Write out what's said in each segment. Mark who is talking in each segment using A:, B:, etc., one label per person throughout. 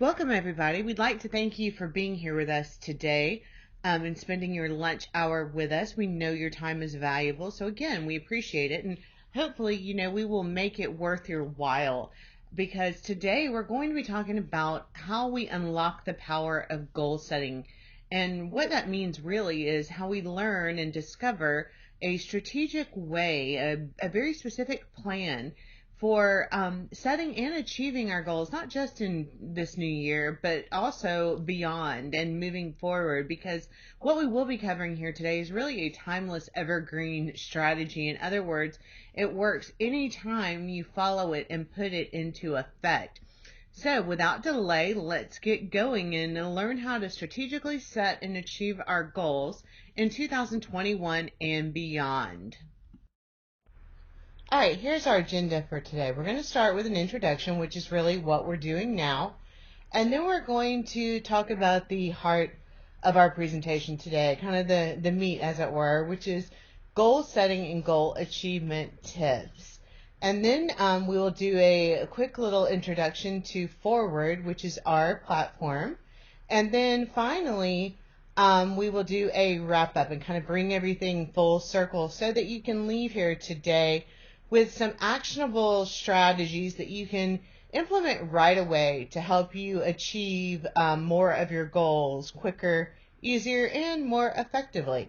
A: Welcome, everybody. We'd like to thank you for being here with us today and spending your lunch hour with us. We know your time is valuable. So, again, we appreciate it. And hopefully, we will make it worth your while because today we're going to be talking about how we unlock the power of goal setting. And what that means really is how we learn and discover a strategic way, a very specific plan for setting and achieving our goals, not just in this new year, but also beyond and moving forward. Because what we will be covering here today is really a timeless, evergreen strategy. In other words, it works anytime you follow it and put it into effect. So, without delay, let's get going and learn how to strategically set and achieve our goals in 2021 and beyond. All right, here's our agenda for today. We're going to start with an introduction, which is really what we're doing now. And then we're going to talk about the heart of our presentation today, kind of the meat, as it were, which is goal setting and goal achievement tips. And then we will do a quick little introduction to Forward, which is our platform. And then finally, we will do a wrap up and kind of bring everything full circle so that you can leave here today with some actionable strategies that you can implement right away to help you achieve more of your goals quicker, easier, and more effectively.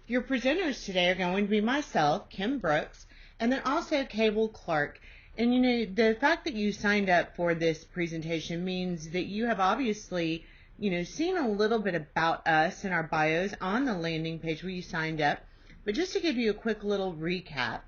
A: Your presenters today are going to be myself, Kim Brooks, and then also Cable Clark. And the fact that you signed up for this presentation means that you have obviously, seen a little bit about us and our bios on the landing page where you signed up. But just to give you a quick little recap,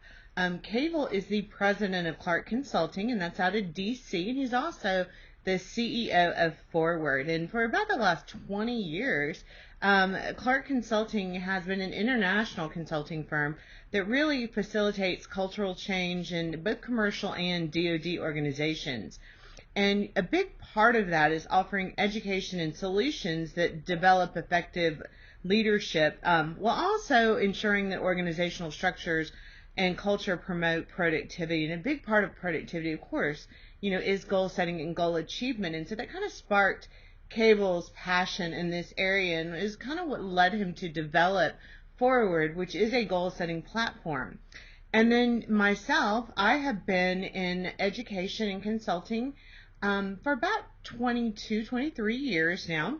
A: Cable is the president of Clark Consulting, and that's out of DC, and he's also the CEO of Forward. And for about the last 20 years, Clark Consulting has been an international consulting firm that really facilitates cultural change in both commercial and DoD organizations. And a big part of that is offering education and solutions that develop effective leadership, while also ensuring that organizational structures and culture promote productivity. And a big part of productivity, of course, is goal setting and goal achievement. And so that kind of sparked Cable's passion in this area and is kind of what led him to develop Forward, which is a goal setting platform. And then myself, I have been in education and consulting for about 22, 23 years now.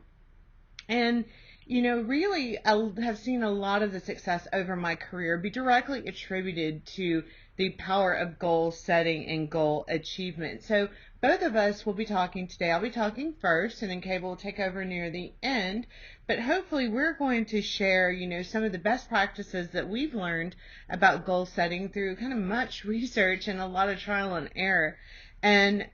A: And really, I have seen a lot of the success over my career be directly attributed to the power of goal setting and goal achievement. So both of us will be talking today. I'll be talking first, and then Cable will take over near the end. But hopefully we're going to share, some of the best practices that we've learned about goal setting through kind of much research and a lot of trial and error. And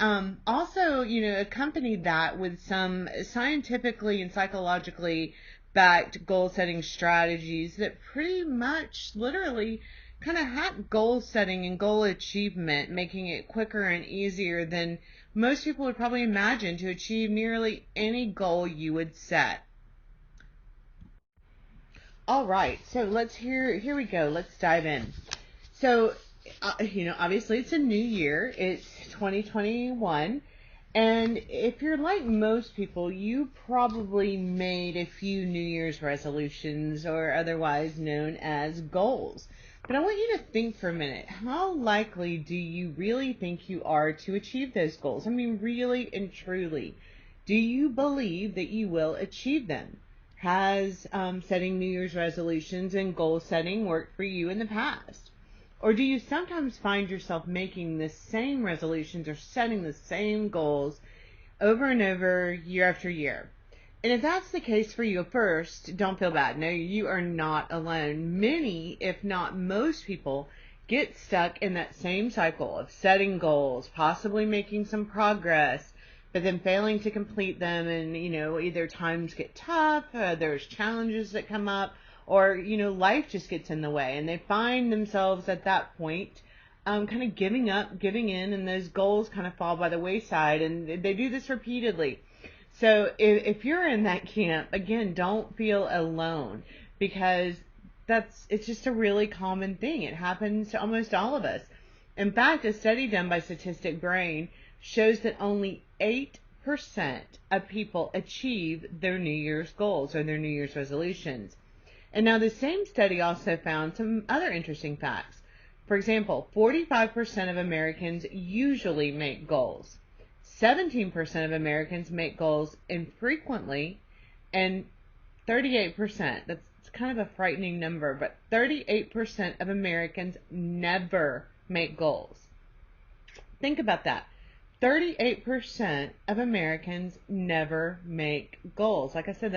A: also, accompany that with some scientifically and psychologically backed goal setting strategies that pretty much literally kind of hack goal setting and goal achievement, making it quicker and easier than most people would probably imagine to achieve nearly any goal you would set. All right, so here we go. Let's dive in. So, obviously it's a new year. It's 2021. And if you're like most people, you probably made a few New Year's resolutions or otherwise known as goals. But I want you to think for a minute. How likely do you really think you are to achieve those goals? I mean, really and truly. Do you believe that you will achieve them? Has setting New Year's resolutions and goal setting worked for you in the past? Or do you sometimes find yourself making the same resolutions or setting the same goals over and over year after year? And if that's the case for you, first, don't feel bad. No, you are not alone. Many, if not most people, get stuck in that same cycle of setting goals, possibly making some progress, but then failing to complete them. And, either times get tough, there's challenges that come up, or, life just gets in the way. And they find themselves at that point kind of giving up, giving in, and those goals kind of fall by the wayside. And they do this repeatedly. So if you're in that camp, again, don't feel alone, because it's just a really common thing. It happens to almost all of us. In fact, a study done by Statistic Brain shows that only 8 of people achieve their New Year's goals or their New Year's resolutions. And now the same study also found some other interesting facts. For example, 45% of Americans usually make goals. 17% of Americans make goals infrequently, and 38%, that's kind of a frightening number, but 38% of Americans never make goals. Think about that. 38% of Americans never make goals. Like I said,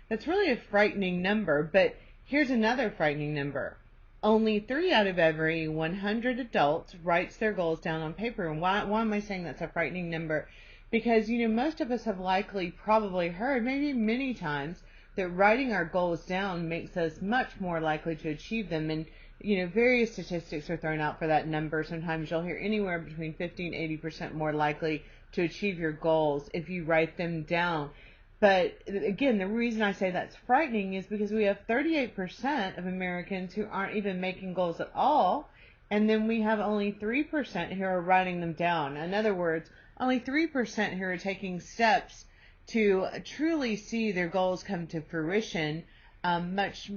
A: that's really a frightening number, but here's another frightening number. Only 3 out of every 100 adults writes their goals down on paper. And why am I saying that's a frightening number? Because, most of us have likely probably heard, maybe many times, that writing our goals down makes us much more likely to achieve them. And, various statistics are thrown out for that number. Sometimes you'll hear anywhere between 50 and 80% more likely to achieve your goals if you write them down. But again, the reason I say that's frightening is because we have 38% of Americans who aren't even making goals at all, and then we have only 3% who are writing them down. In other words, only 3% who are taking steps to truly see their goals come to fruition much,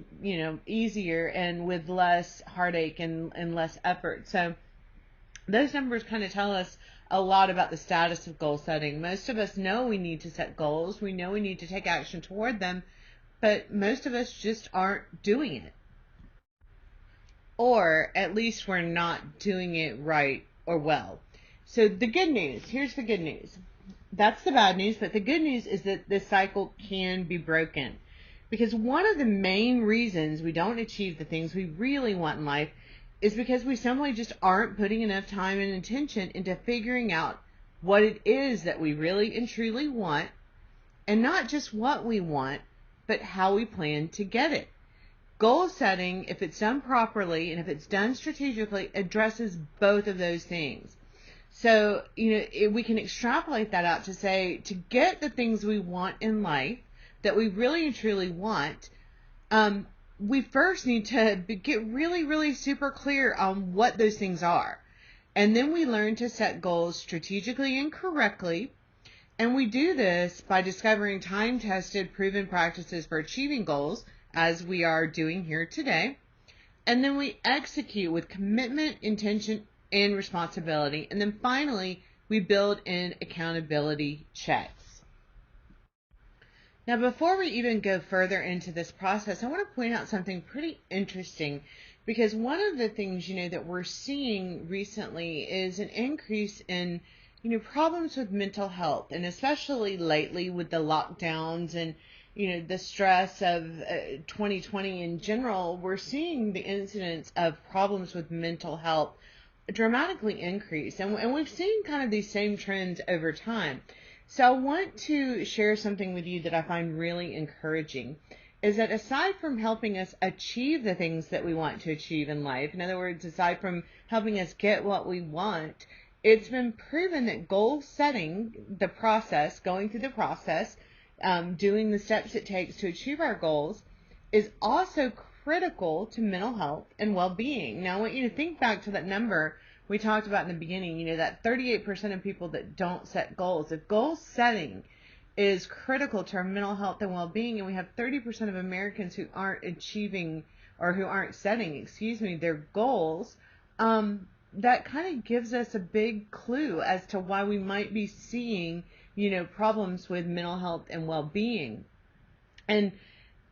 A: easier and with less heartache and less effort. So those numbers kind of tell us a lot about the status of goal setting. Most of us know we need to set goals. We know we need to take action toward them, but most of us just aren't doing it. Or at least we're not doing it right or well. So the good news, here's the good news. That's the bad news, but the good news is that this cycle can be broken. Because one of the main reasons we don't achieve the things we really want in life is because we simply just aren't putting enough time and attention into figuring out what it is that we really and truly want, and not just what we want, but how we plan to get it. Goal setting, if it's done properly and if it's done strategically, addresses both of those things. So, we can extrapolate that out to say, to get the things we want in life, that we really and truly want, we first need to get really, really super clear on what those things are. And then we learn to set goals strategically and correctly. And we do this by discovering time-tested, proven practices for achieving goals, as we are doing here today. And then we execute with commitment, intention, and responsibility. And then finally, we build in accountability checks. Now, before we even go further into this process, I want to point out something pretty interesting, because one of the things, that we're seeing recently is an increase in, problems with mental health, and especially lately with the lockdowns and, the stress of 2020 in general, we're seeing the incidence of problems with mental health dramatically increase. And we've seen kind of these same trends over time. So I want to share something with you that I find really encouraging, is that aside from helping us achieve the things that we want to achieve in life, in other words, aside from helping us get what we want, it's been proven that goal setting, the process, going through the process, doing the steps it takes to achieve our goals, is also critical to mental health and well-being. Now, I want you to think back to that number we talked about in the beginning, that 38% of people that don't set goals. If goal setting is critical to our mental health and well-being, and we have 30% of Americans who aren't achieving, or who aren't setting, their goals, that kind of gives us a big clue as to why we might be seeing, problems with mental health and well-being. And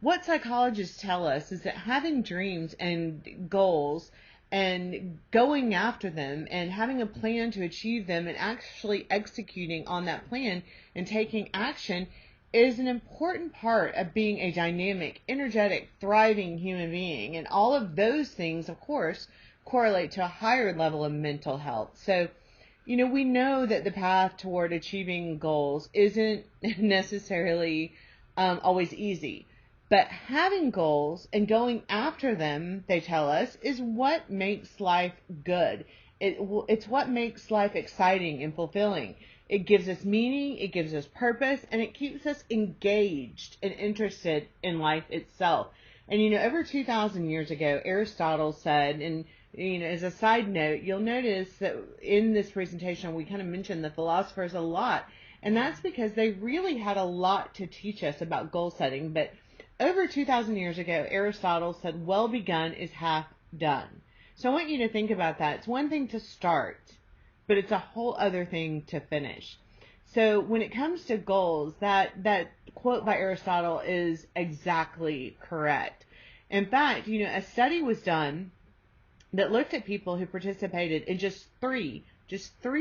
A: what psychologists tell us is that having dreams and goals and going after them and having a plan to achieve them and actually executing on that plan and taking action is an important part of being a dynamic, energetic, thriving human being. And all of those things, of course, correlate to a higher level of mental health. So, we know that the path toward achieving goals isn't necessarily always easy. But having goals and going after them, they tell us, is what makes life good. It's what makes life exciting and fulfilling. It gives us meaning, it gives us purpose, and it keeps us engaged and interested in life itself. And, over 2,000 years ago, Aristotle said, and, as a side note, you'll notice that in this presentation, we kind of mentioned the philosophers a lot. And that's because they really had a lot to teach us about goal setting. But over 2,000 years ago, Aristotle said, well begun is half done. So I want you to think about that. It's one thing to start, but it's a whole other thing to finish. So when it comes to goals, that quote by Aristotle is exactly correct. In fact, a study was done that looked at people who participated in just three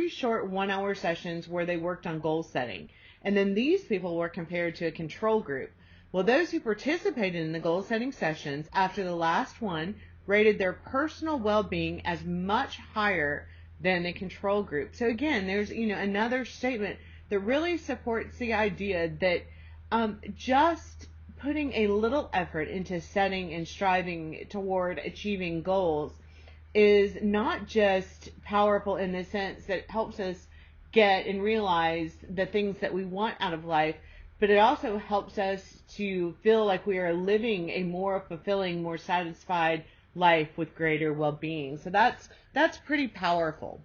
A: short 1-hour sessions where they worked on goal setting. And then these people were compared to a control group. Well, those who participated in the goal setting sessions after the last one rated their personal well-being as much higher than the control group. So again, there's, another statement that really supports the idea that just putting a little effort into setting and striving toward achieving goals is not just powerful in the sense that it helps us get and realize the things that we want out of life, but it also helps us to feel like we are living a more fulfilling, more satisfied life with greater well-being. So that's pretty powerful.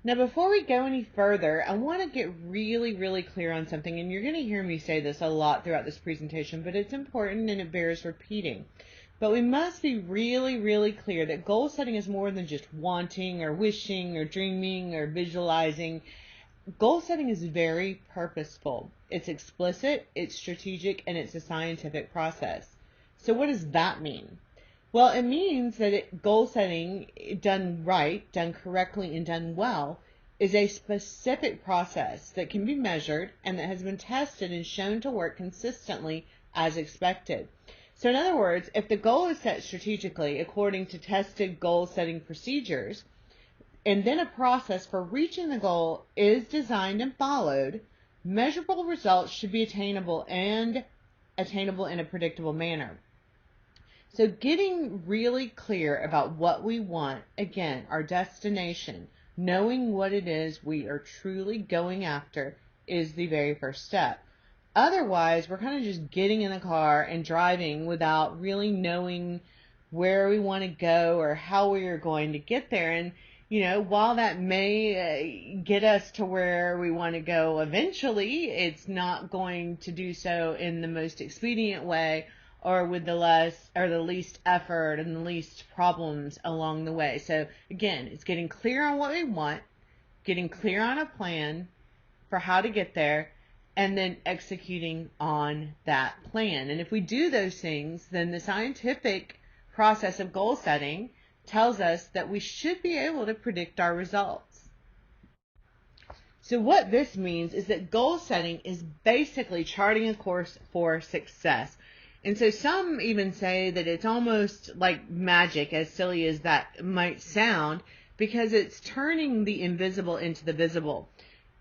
A: Now, before we go any further, I want to get really, really clear on something, and you're going to hear me say this a lot throughout this presentation, but it's important and it bears repeating. But we must be really, really clear that goal setting is more than just wanting or wishing or dreaming or visualizing. Goal setting is very purposeful. It's explicit, it's strategic, and it's a scientific process. So what does that mean? Well, it means that goal setting done right, done correctly, and done well is a specific process that can be measured and that has been tested and shown to work consistently as expected. So in other words, if the goal is set strategically according to tested goal setting procedures, and then a process for reaching the goal is designed and followed, measurable results should be attainable in a predictable manner. So getting really clear about what we want, again, our destination, knowing what it is we are truly going after is the very first step. Otherwise, we're kind of just getting in the car and driving without really knowing where we want to go or how we are going to get there. And, while that may get us to where we want to go eventually, it's not going to do so in the most expedient way or with the least effort and the least problems along the way. So again, it's getting clear on what we want, getting clear on a plan for how to get there, and then executing on that plan. And if we do those things, then the scientific process of goal setting tells us that we should be able to predict our results. So what this means is that goal setting is basically charting a course for success. And so some even say that it's almost like magic, as silly as that might sound, because it's turning the invisible into the visible.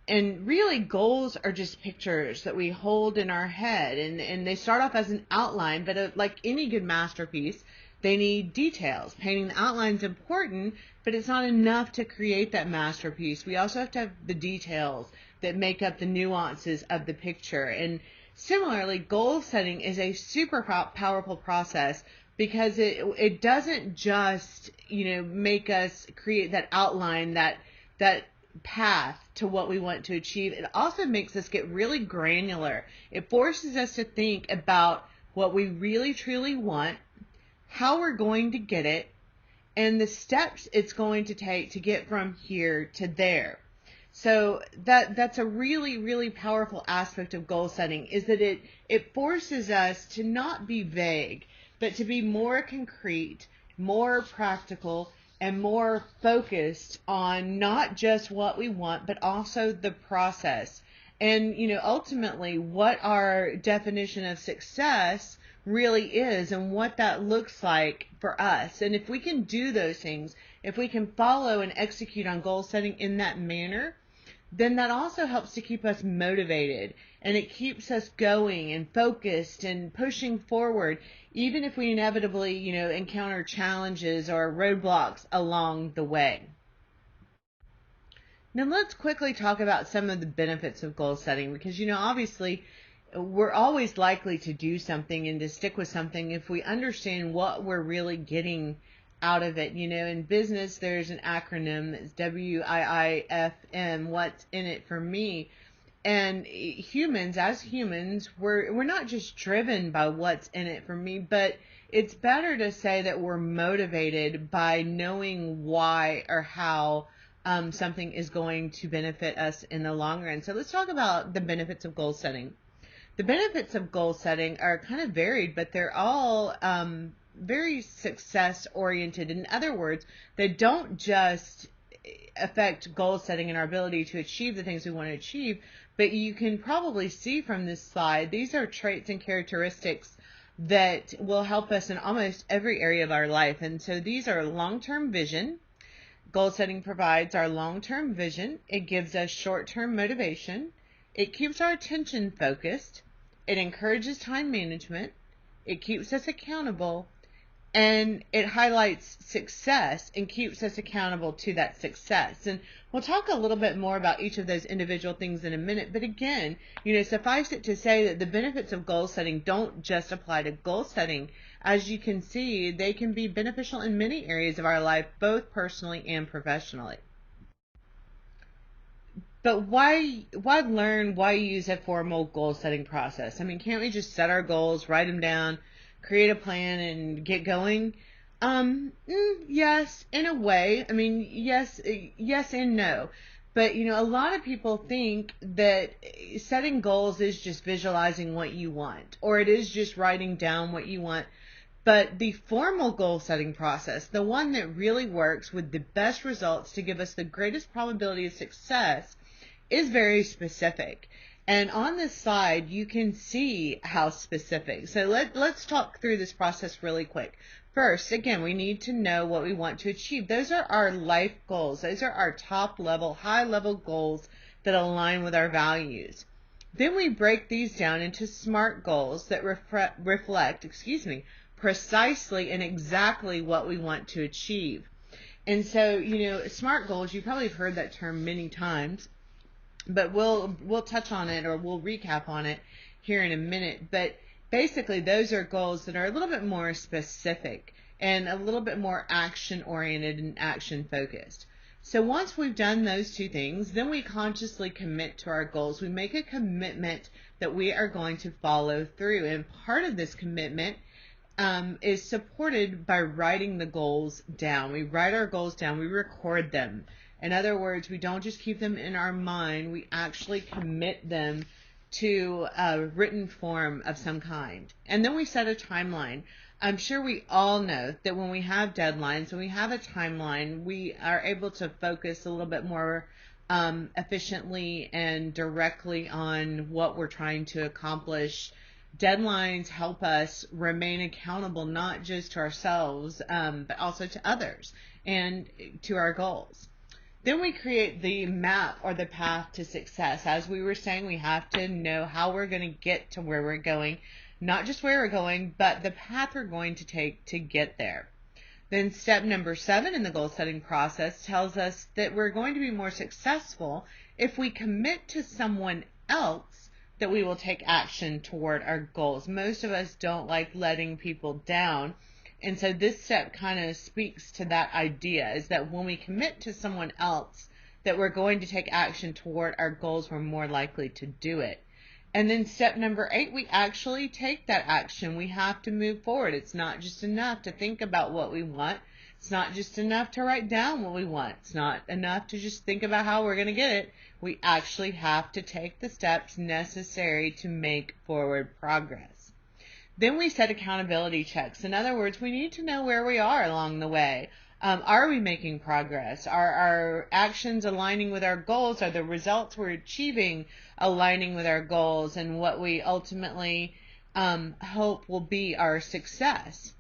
A: And really, goals are just pictures that we hold in our head, and they start off as an outline, but like any good masterpiece, they need details. Painting the outline is important, but it's not enough to create that masterpiece. We also have to have the details that make up the nuances of the picture. And similarly, goal setting is a super powerful process because it doesn't just, make us create that outline, that path to what we want to achieve. It also makes us get really granular. It forces us to think about what we really truly want, how we're going to get it, and the steps it's going to take to get from here to there. So that's a really, really powerful aspect of goal setting, is that it forces us to not be vague, but to be more concrete, more practical, and more focused on not just what we want, but also the process. And, ultimately what our definition of success really is and what that looks like for us. And if we can do those things, if we can follow and execute on goal setting in that manner, then that also helps to keep us motivated, and it keeps us going and focused and pushing forward, even if we inevitably, encounter challenges or roadblocks along the way. Now let's quickly talk about some of the benefits of goal setting, because, obviously we're always likely to do something and to stick with something if we understand what we're really getting out of it. In business, there's an acronym that's WIIFM, what's in it for me. And as humans, we're not just driven by what's in it for me, but it's better to say that we're motivated by knowing why or how something is going to benefit us in the long run. So let's talk about the benefits of goal setting. The benefits of goal setting are kind of varied, but they're all very success oriented. In other words, they don't just affect goal setting and our ability to achieve the things we want to achieve, but you can probably see from this slide, these are traits and characteristics that will help us in almost every area of our life. And so these are long-term vision. Goal setting provides our long-term vision. It gives us short-term motivation. It keeps our attention focused. It encourages time management. It keeps us accountable. And it highlights success and keeps us accountable to that success. And we'll talk a little bit more about each of those individual things in a minute. But again, suffice it to say that the benefits of goal setting don't just apply to goal setting. As you can see, they can be beneficial in many areas of our life, both personally and professionally. But why use a formal goal setting process? I mean, can't we just set our goals, write them down, create a plan, and get going? Yes, in a way. I mean, yes and no. But, a lot of people think that setting goals is just visualizing what you want, or it is just writing down what you want. But the formal goal setting process, the one that really works with the best results to give us the greatest probability of success, is very specific. And on this slide, you can see how specific. So let's talk through this process really quick. First, again, we need to know what we want to achieve. Those are our life goals. Those are our top level, high level goals that align with our values. Then we break these down into SMART goals that reflect precisely and exactly what we want to achieve. And so, SMART goals, you probably have heard that term many times, but we'll touch on it, or we'll recap on it here in a minute. But basically, those are goals that are a little bit more specific and a little bit more action oriented and action focused. So once we've done those two things, then we consciously commit to our goals. We make a commitment that we are going to follow through. And part of this commitment is supported by writing the goals down. We write our goals down. We record them. In other words, we don't just keep them in our mind. We actually commit them to a written form of some kind. And then we set a timeline. I'm sure we all know that when we have deadlines, when we have a timeline, we are able to focus a little bit more efficiently and directly on what we're trying to accomplish. Deadlines help us remain accountable, not just to ourselves, but also to others and to our goals. Then we create the map or the path to success. As we were saying, we have to know how we're going to get to where we're going, not just where we're going, but the path we're going to take to get there. Then step number 7 in the goal setting process tells us that we're going to be more successful if we commit to someone else that we will take action toward our goals. Most of us don't like letting people down. And so this step kind of speaks to that idea, is that when we commit to someone else that we're going to take action toward our goals, we're more likely to do it. And then step number 8, we actually take that action. We have to move forward. It's not just enough to think about what we want. It's not just enough to write down what we want. It's not enough to just think about how we're going to get it. We actually have to take the steps necessary to make forward progress. Then we set accountability checks. In other words, we need to know where we are along the way. Are we making progress? Are our actions aligning with our goals? Are the results we're achieving aligning with our goals and what we ultimately hope will be our success?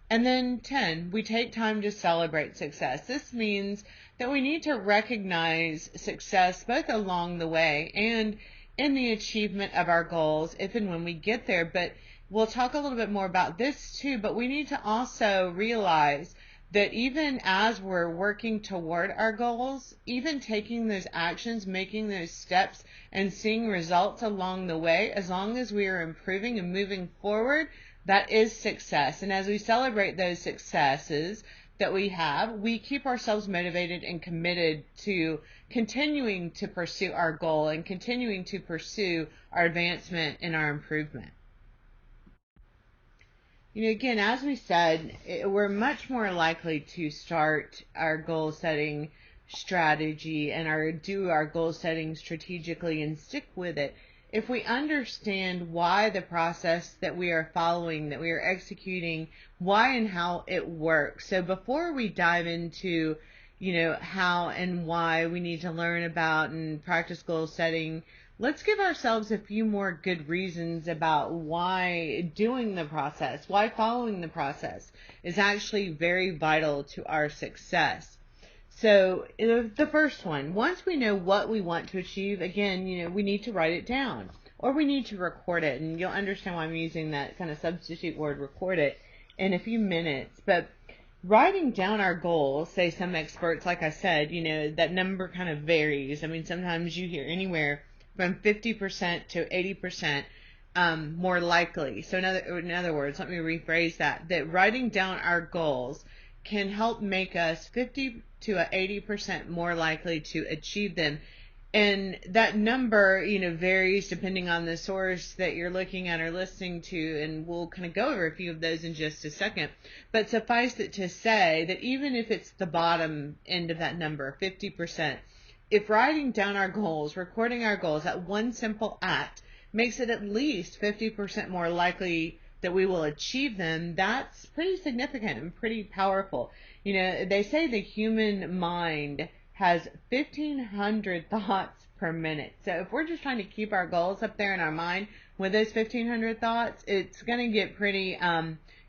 A: And then 10, we take time to celebrate success. This means that we need to recognize success both along the way and in the achievement of our goals if and when we get there. But we'll talk a little bit more about this too, but we need to also realize that even as we're working toward our goals, even taking those actions, making those steps, and seeing results along the way, as long as we are improving and moving forward, that is success. And as we celebrate those successes, that we have, we keep ourselves motivated and committed to continuing to pursue our goal and continuing to pursue our advancement and our improvement. Again, as we said, we're much more likely to start our goal setting strategy and do our goal setting strategically and stick with it if we understand why the process that we are following, that we are executing, why and how it works. So before we dive into, how and why we need to learn about and practice goal setting, let's give ourselves a few more good reasons about why doing the process, why following the process is actually very vital to our success. So the first one, once we know what we want to achieve, again, we need to write it down or we need to record it. And you'll understand why I'm using that kind of substitute word, record it, in a few minutes. But writing down our goals, say some experts, like I said, that number kind of varies. I mean, sometimes you hear anywhere from 50% to 80% more likely. So in other words, let me rephrase that writing down our goals can help make us 50 to 80% more likely to achieve them. And that number, varies depending on the source that you're looking at or listening to, and we'll kind of go over a few of those in just a second. But suffice it to say that even if it's the bottom end of that number, 50%, if writing down our goals, recording our goals, that one simple act makes it at least 50% more likely that we will achieve them, that's pretty significant and pretty powerful. They say the human mind has 1,500 thoughts per minute. So if we're just trying to keep our goals up there in our mind with those 1,500 thoughts, it's going to get pretty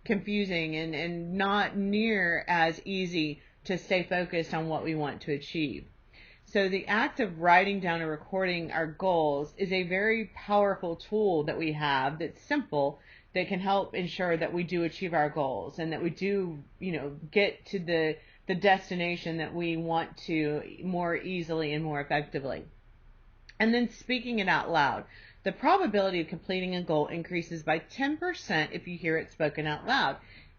A: confusing and not near as easy to stay focused on what we want to achieve. So the act of writing down and recording our goals is a very powerful tool that we have that's simple, that can help ensure that we do achieve our goals and that we do, get to the destination that we want to more easily and more effectively. And then speaking it out loud. The probability of completing a goal increases by 10% if you hear it spoken out loud.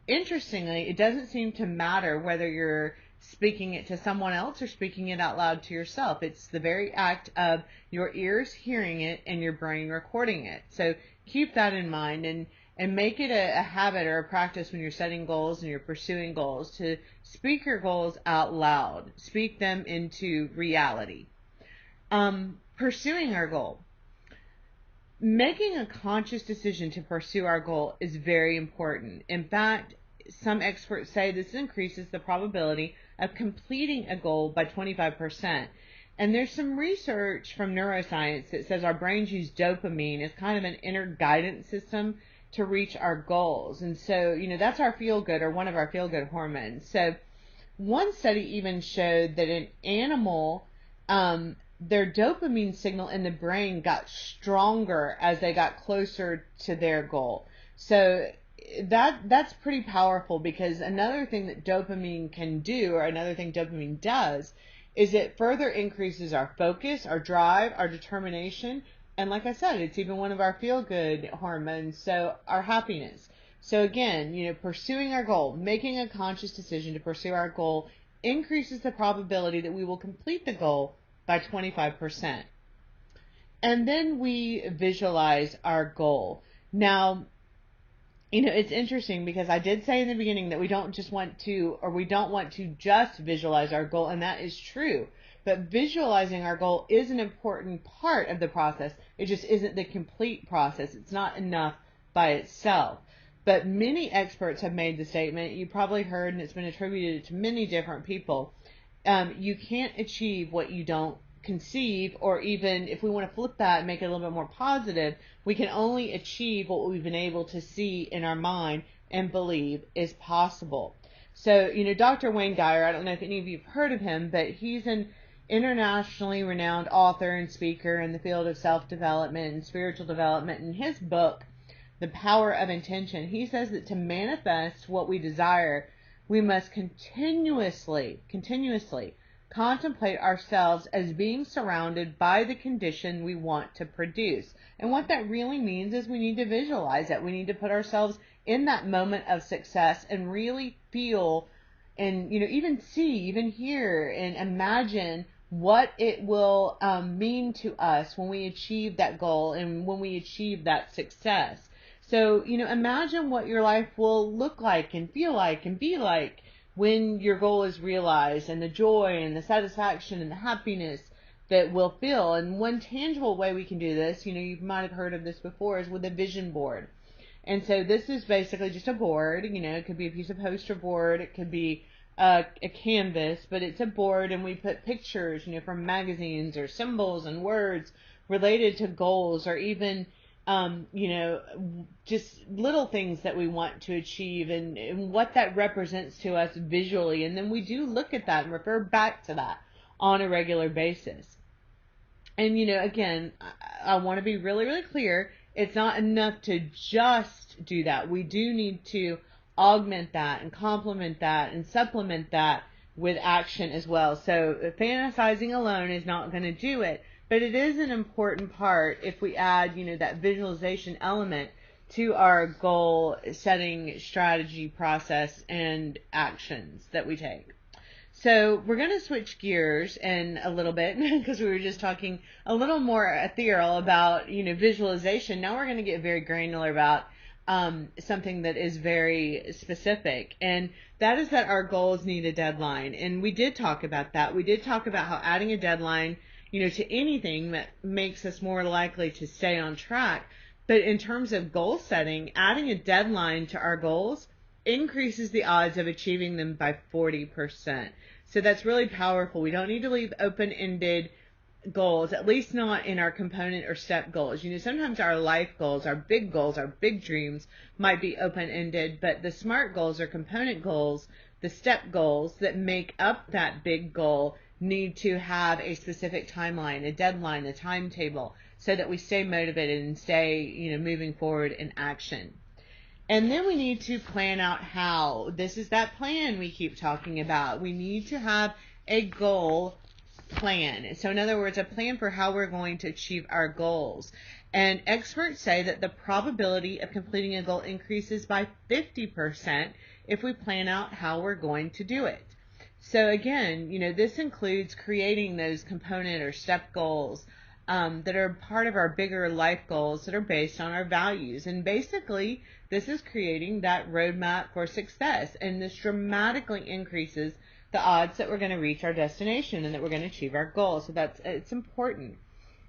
A: Interestingly, it doesn't seem to matter whether you're speaking it to someone else or speaking it out loud to yourself. It's the very act of your ears hearing it and your brain recording it. So keep that in mind and make it a habit or a practice when you're setting goals and you're pursuing goals to speak your goals out loud. Speak them into reality. Pursuing our goal. Making a conscious decision to pursue our goal is very important. In fact, some experts say this increases the probability of completing a goal by 25%. And there's some research from neuroscience that says our brains use dopamine as kind of an inner guidance system to reach our goals. And so, that's our feel-good, or one of our feel-good hormones. So one study even showed that an animal, their dopamine signal in the brain got stronger as they got closer to their goal. So that's pretty powerful, because another thing that dopamine can do, or another thing dopamine does, is it further increases our focus, our drive, our determination, and like I said, it's even one of our feel-good hormones, so our happiness. So again, pursuing our goal, making a conscious decision to pursue our goal increases the probability that we will complete the goal by 25%. And then we visualize our goal. Now, it's interesting, because I did say in the beginning that we don't want to just visualize our goal, and that is true. But visualizing our goal is an important part of the process. It just isn't the complete process. It's not enough by itself. But many experts have made the statement, you probably heard, and it's been attributed to many different people. You can't achieve what you don't conceive, or even if we want to flip that and make it a little bit more positive, we can only achieve what we've been able to see in our mind and believe is possible. So, Dr. Wayne Dyer, I don't know if any of you have heard of him, but he's an internationally renowned author and speaker in the field of self-development and spiritual development. In his book, The Power of Intention, he says that to manifest what we desire, we must continuously contemplate ourselves as being surrounded by the condition we want to produce. And what that really means is we need to visualize it. We need to put ourselves in that moment of success and really feel and even see, even hear, and imagine what it will mean to us when we achieve that goal and when we achieve that success. So, imagine what your life will look like and feel like and be like when your goal is realized, and the joy and the satisfaction and the happiness that we'll feel. And one tangible way we can do this, you might have heard of this before, is with a vision board. And so this is basically just a board. It could be a piece of poster board, it could be a canvas, but it's a board, and we put pictures, from magazines or symbols and words related to goals, or even, just little things that we want to achieve, and what that represents to us visually. And then we do look at that and refer back to that on a regular basis. And, again, I want to be really, really clear. It's not enough to just do that. We do need to augment that and complement that and supplement that with action as well. So fantasizing alone is not going to do it, but it is an important part if we add, that visualization element to our goal setting strategy process and actions that we take. So we're going to switch gears in a little bit because we were just talking a little more ethereal about, visualization. Now we're going to get very granular about something that is very specific, and that is that our goals need a deadline. And we did talk about that. We did talk about how adding a deadline, to anything that makes us more likely to stay on track. But in terms of goal setting, adding a deadline to our goals increases the odds of achieving them by 40%. So that's really powerful. We don't need to leave open-ended goals, at least not in our component or step goals. Sometimes our life goals, our big dreams might be open-ended, but the SMART goals or component goals, the step goals that make up that big goal, need to have a specific timeline, a deadline, a timetable, so that we stay motivated and stay, moving forward in action. And then we need to plan out how. This is that plan we keep talking about. We need to have a goal plan. So in other words, a plan for how we're going to achieve our goals. And experts say that the probability of completing a goal increases by 50% if we plan out how we're going to do it. So again, this includes creating those component or step goals that are part of our bigger life goals that are based on our values. And basically, this is creating that roadmap for success. And this dramatically increases the odds that we're going to reach our destination and that we're going to achieve our goal. So it's important.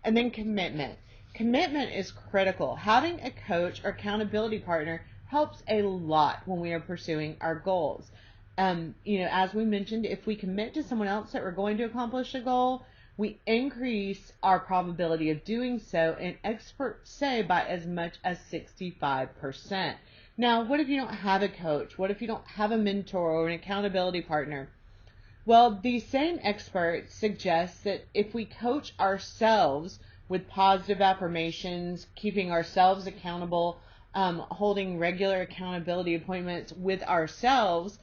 A: And then commitment. Commitment is critical. Having a coach or accountability partner helps a lot when we are pursuing our goals. As we mentioned, if we commit to someone else that we're going to accomplish a goal, we increase our probability of doing so, and experts say by as much as 65%. Now, what if you don't have a coach? What if you don't have a mentor or an accountability partner? Well, these same experts suggest that if we coach ourselves with positive affirmations, keeping ourselves accountable, holding regular accountability appointments with ourselves,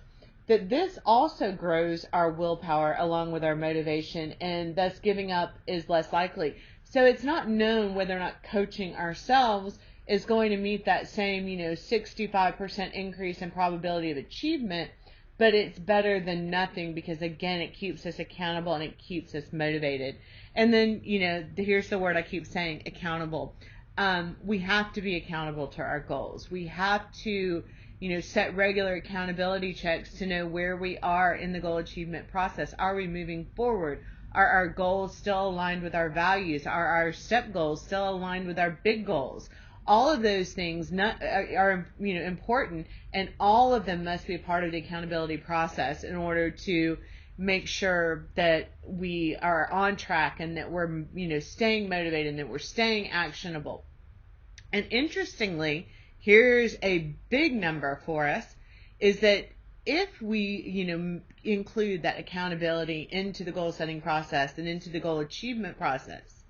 A: that this also grows our willpower along with our motivation, and thus giving up is less likely. So it's not known whether or not coaching ourselves is going to meet that same, 65% increase in probability of achievement, but it's better than nothing because, again, it keeps us accountable and it keeps us motivated. And then, here's the word I keep saying, accountable. We have to be accountable to our goals. We have to set regular accountability checks to know where we are in the goal achievement process. Are we moving forward? Are our goals still aligned with our values? Are our step goals still aligned with our big goals? All of those things are important, and all of them must be a part of the accountability process in order to make sure that we are on track and that we're staying motivated and that we're staying actionable. And interestingly, here's a big number for us, is that if we, include that accountability into the goal setting process and into the goal achievement process,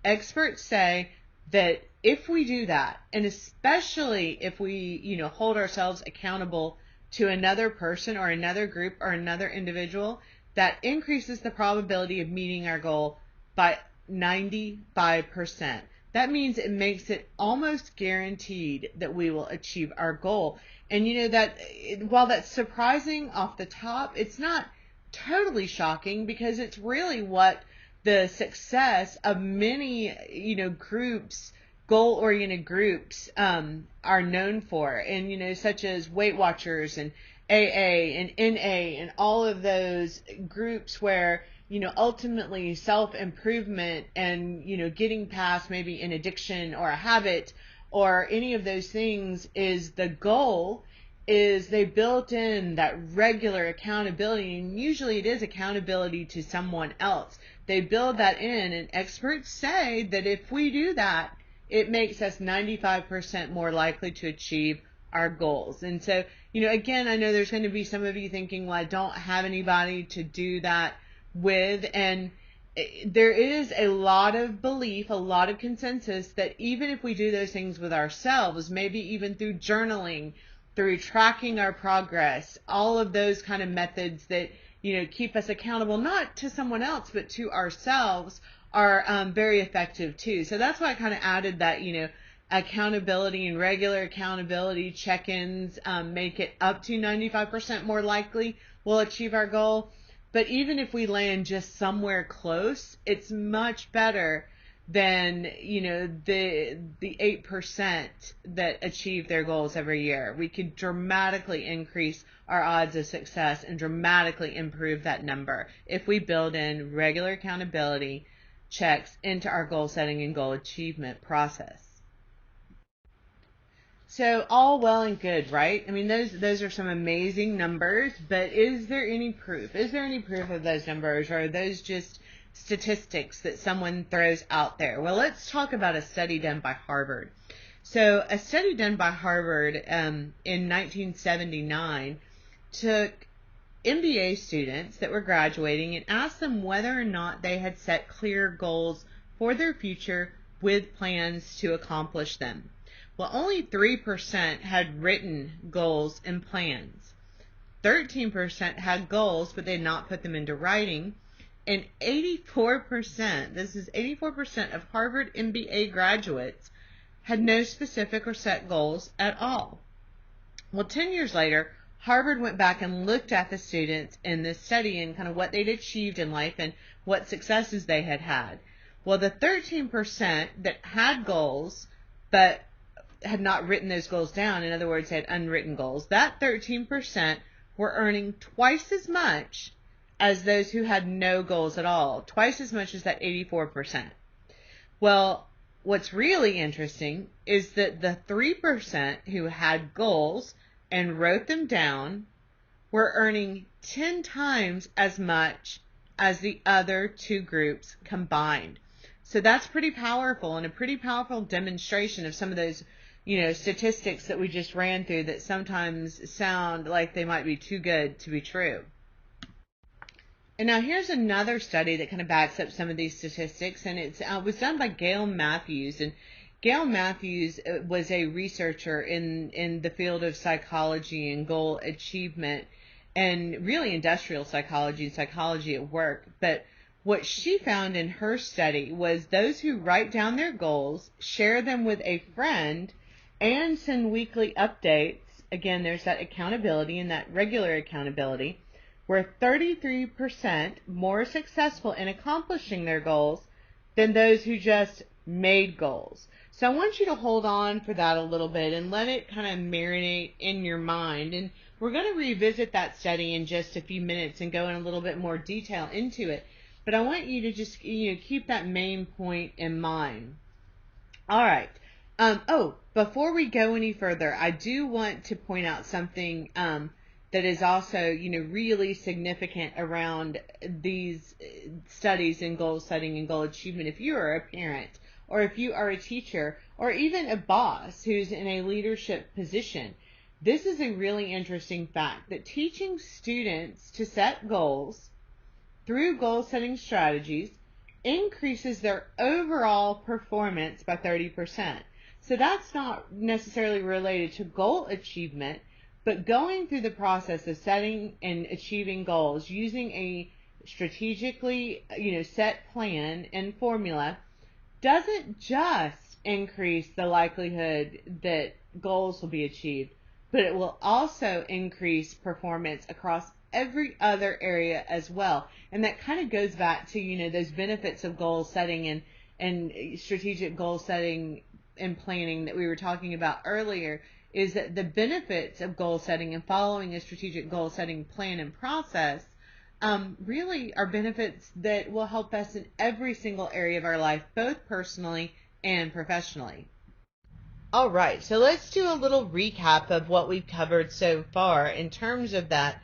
A: experts say that if we do that, and especially if we, hold ourselves accountable to another person or another group or another individual, that increases the probability of meeting our goal by 95%. that means it makes it almost guaranteed that we will achieve our goal. And you know that while that's surprising off the top, it's not totally shocking, because it's really what the success of many, groups, goal-oriented groups, are known for. And, such as Weight Watchers and AA and NA and all of those groups where, ultimately self-improvement and, getting past maybe an addiction or a habit or any of those things is the goal, is they built in that regular accountability, and usually it is accountability to someone else. They build that in, and experts say that if we do that, it makes us 95% more likely to achieve our goals. And so, again, I know there's going to be some of you thinking, well, I don't have anybody to do that with. And there is a lot of belief, a lot of consensus that even if we do those things with ourselves, maybe even through journaling, through tracking our progress, all of those kind of methods that, keep us accountable, not to someone else, but to ourselves, are very effective too. So that's why I kind of added that, accountability and regular accountability check-ins make it up to 95% more likely we'll achieve our goal. But even if we land just somewhere close, it's much better than, the 8% that achieve their goals every year. We could dramatically increase our odds of success and dramatically improve that number if we build in regular accountability checks into our goal setting and goal achievement process. So all well and good, right? I mean, those are some amazing numbers, but is there any proof? Is there any proof of those numbers, or are those just statistics that someone throws out there? Well, let's talk about a study done by Harvard. So a study done by Harvard in 1979 took MBA students that were graduating and asked them whether or not they had set clear goals for their future with plans to accomplish them. Well, only 3% had written goals and plans. 13% had goals, but they had not put them into writing. And 84%, this is 84% of Harvard MBA graduates, had no specific or set goals at all. Well, 10 years later, Harvard went back and looked at the students in this study and kind of what they'd achieved in life and what successes they had had. Well, the 13% that had goals but had not written those goals down, in other words, had unwritten goals, that 13% were earning twice as much as those who had no goals at all, twice as much as that 84%. Well, what's really interesting is that the 3% who had goals and wrote them down were earning 10 times as much as the other two groups combined. So that's pretty powerful, and a pretty powerful demonstration of some of those, statistics that we just ran through that sometimes sound like they might be too good to be true. And now here's another study that kind of backs up some of these statistics, and it was done by Gail Matthews. And Gail Matthews was a researcher in the field of psychology and goal achievement, and really industrial psychology and psychology at work. But what she found in her study was those who write down their goals, share them with a friend, and send weekly updates, again, there's that accountability and that regular accountability, were 33% more successful in accomplishing their goals than those who just made goals. So I want you to hold on for that a little bit and let it kind of marinate in your mind. And we're going to revisit that study in just a few minutes and go in a little bit more detail into it. But I want you to just, keep that main point in mind. All right. Before we go any further, I do want to point out something that is also, really significant around these studies in goal setting and goal achievement. If you are a parent, or if you are a teacher, or even a boss who's in a leadership position, this is a really interesting fact that teaching students to set goals through goal setting strategies increases their overall performance by 30%. So that's not necessarily related to goal achievement, but going through the process of setting and achieving goals using a strategically, set plan and formula doesn't just increase the likelihood that goals will be achieved, but it will also increase performance across every other area as well. And that kind of goes back to, those benefits of goal setting and strategic goal setting and planning that we were talking about earlier, is that the benefits of goal setting and following a strategic goal setting plan and process really are benefits that will help us in every single area of our life, both personally and professionally. All right, so let's do a little recap of what we've covered so far in terms of that,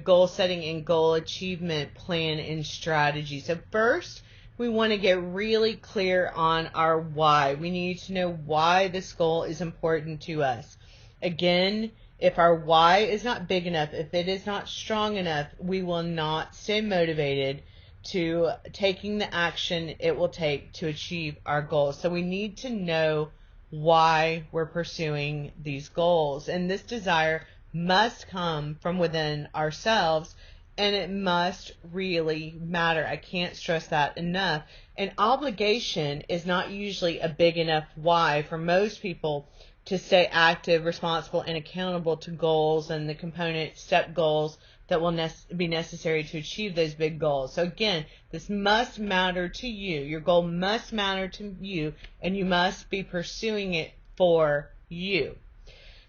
A: goal setting and goal achievement plan and strategy. So first, we want to get really clear on our why. We need to know why this goal is important to us. Again, if our why is not big enough, if it is not strong enough, we will not stay motivated to taking the action it will take to achieve our goals. So we need to know why we're pursuing these goals. And this desire must come from within ourselves, and it must really matter. I can't stress that enough. An obligation is not usually a big enough why for most people to stay active, responsible, and accountable to goals and the component step goals that will be necessary to achieve those big goals. So again, this must matter to you. Your goal must matter to you, and you must be pursuing it for you.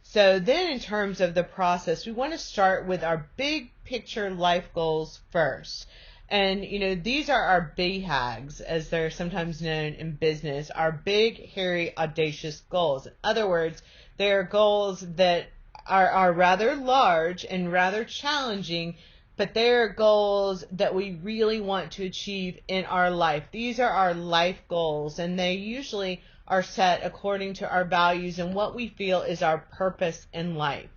A: So then in terms of the process, we want to start with our big picture life goals first. And, these are our BHAGs, as they're sometimes known in business, our big, hairy, audacious goals. In other words, they are goals that are rather large and rather challenging, but they are goals that we really want to achieve in our life. These are our life goals, and they usually are set according to our values and what we feel is our purpose in life.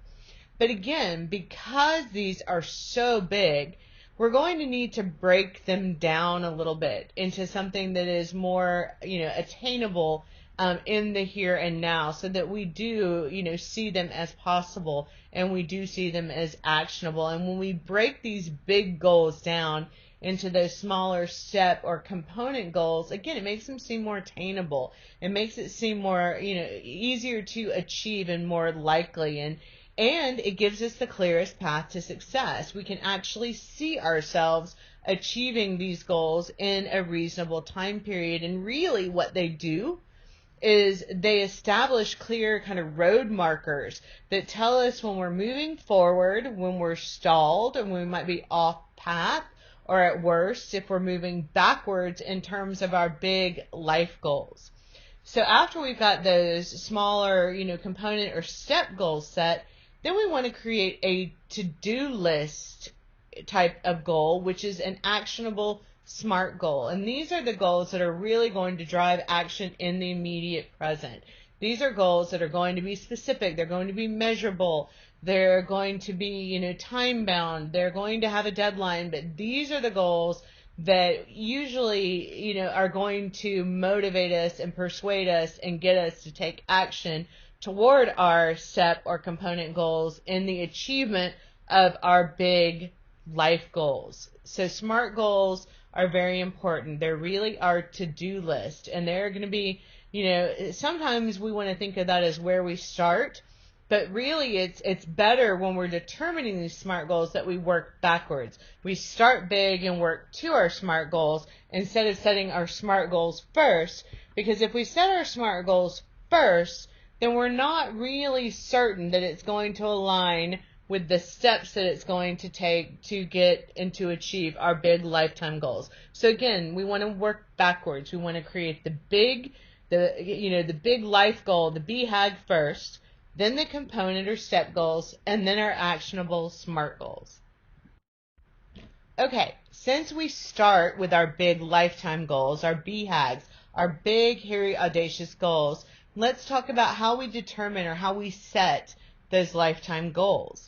A: But again, because these are so big, we're going to need to break them down a little bit into something that is more, attainable in the here and now, so that we do, see them as possible, and we do see them as actionable. And when we break these big goals down into those smaller step or component goals, again, it makes them seem more attainable. It makes it seem more, easier to achieve and more likely. And it gives us the clearest path to success. We can actually see ourselves achieving these goals in a reasonable time period. And really what they do is they establish clear kind of road markers that tell us when we're moving forward, when we're stalled, and when we might be off path, or at worst, if we're moving backwards in terms of our big life goals. So after we've got those smaller, component or step goals set, then we want to create a to-do list type of goal, which is an actionable SMART goal. And these are the goals that are really going to drive action in the immediate present. These are goals that are going to be specific. They're going to be measurable. They're going to be, time bound. They're going to have a deadline. But these are the goals that usually, are going to motivate us and persuade us and get us to take action toward our step or component goals in the achievement of our big life goals. So SMART goals are very important. They're really our to-do list, and they're going to be, sometimes we want to think of that as where we start, but really it's better when we're determining these SMART goals that we work backwards. We start big and work to our SMART goals instead of setting our SMART goals first, because if we set our SMART goals first, then we're not really certain that it's going to align with the steps that it's going to take to get and to achieve our big lifetime goals. So again, we want to work backwards. We want to create the big life goal, the BHAG first, then the component or step goals, and then our actionable SMART goals. Okay, since we start with our big lifetime goals, our BHAGs, our big, hairy, audacious goals, let's talk about how we determine or how we set those lifetime goals.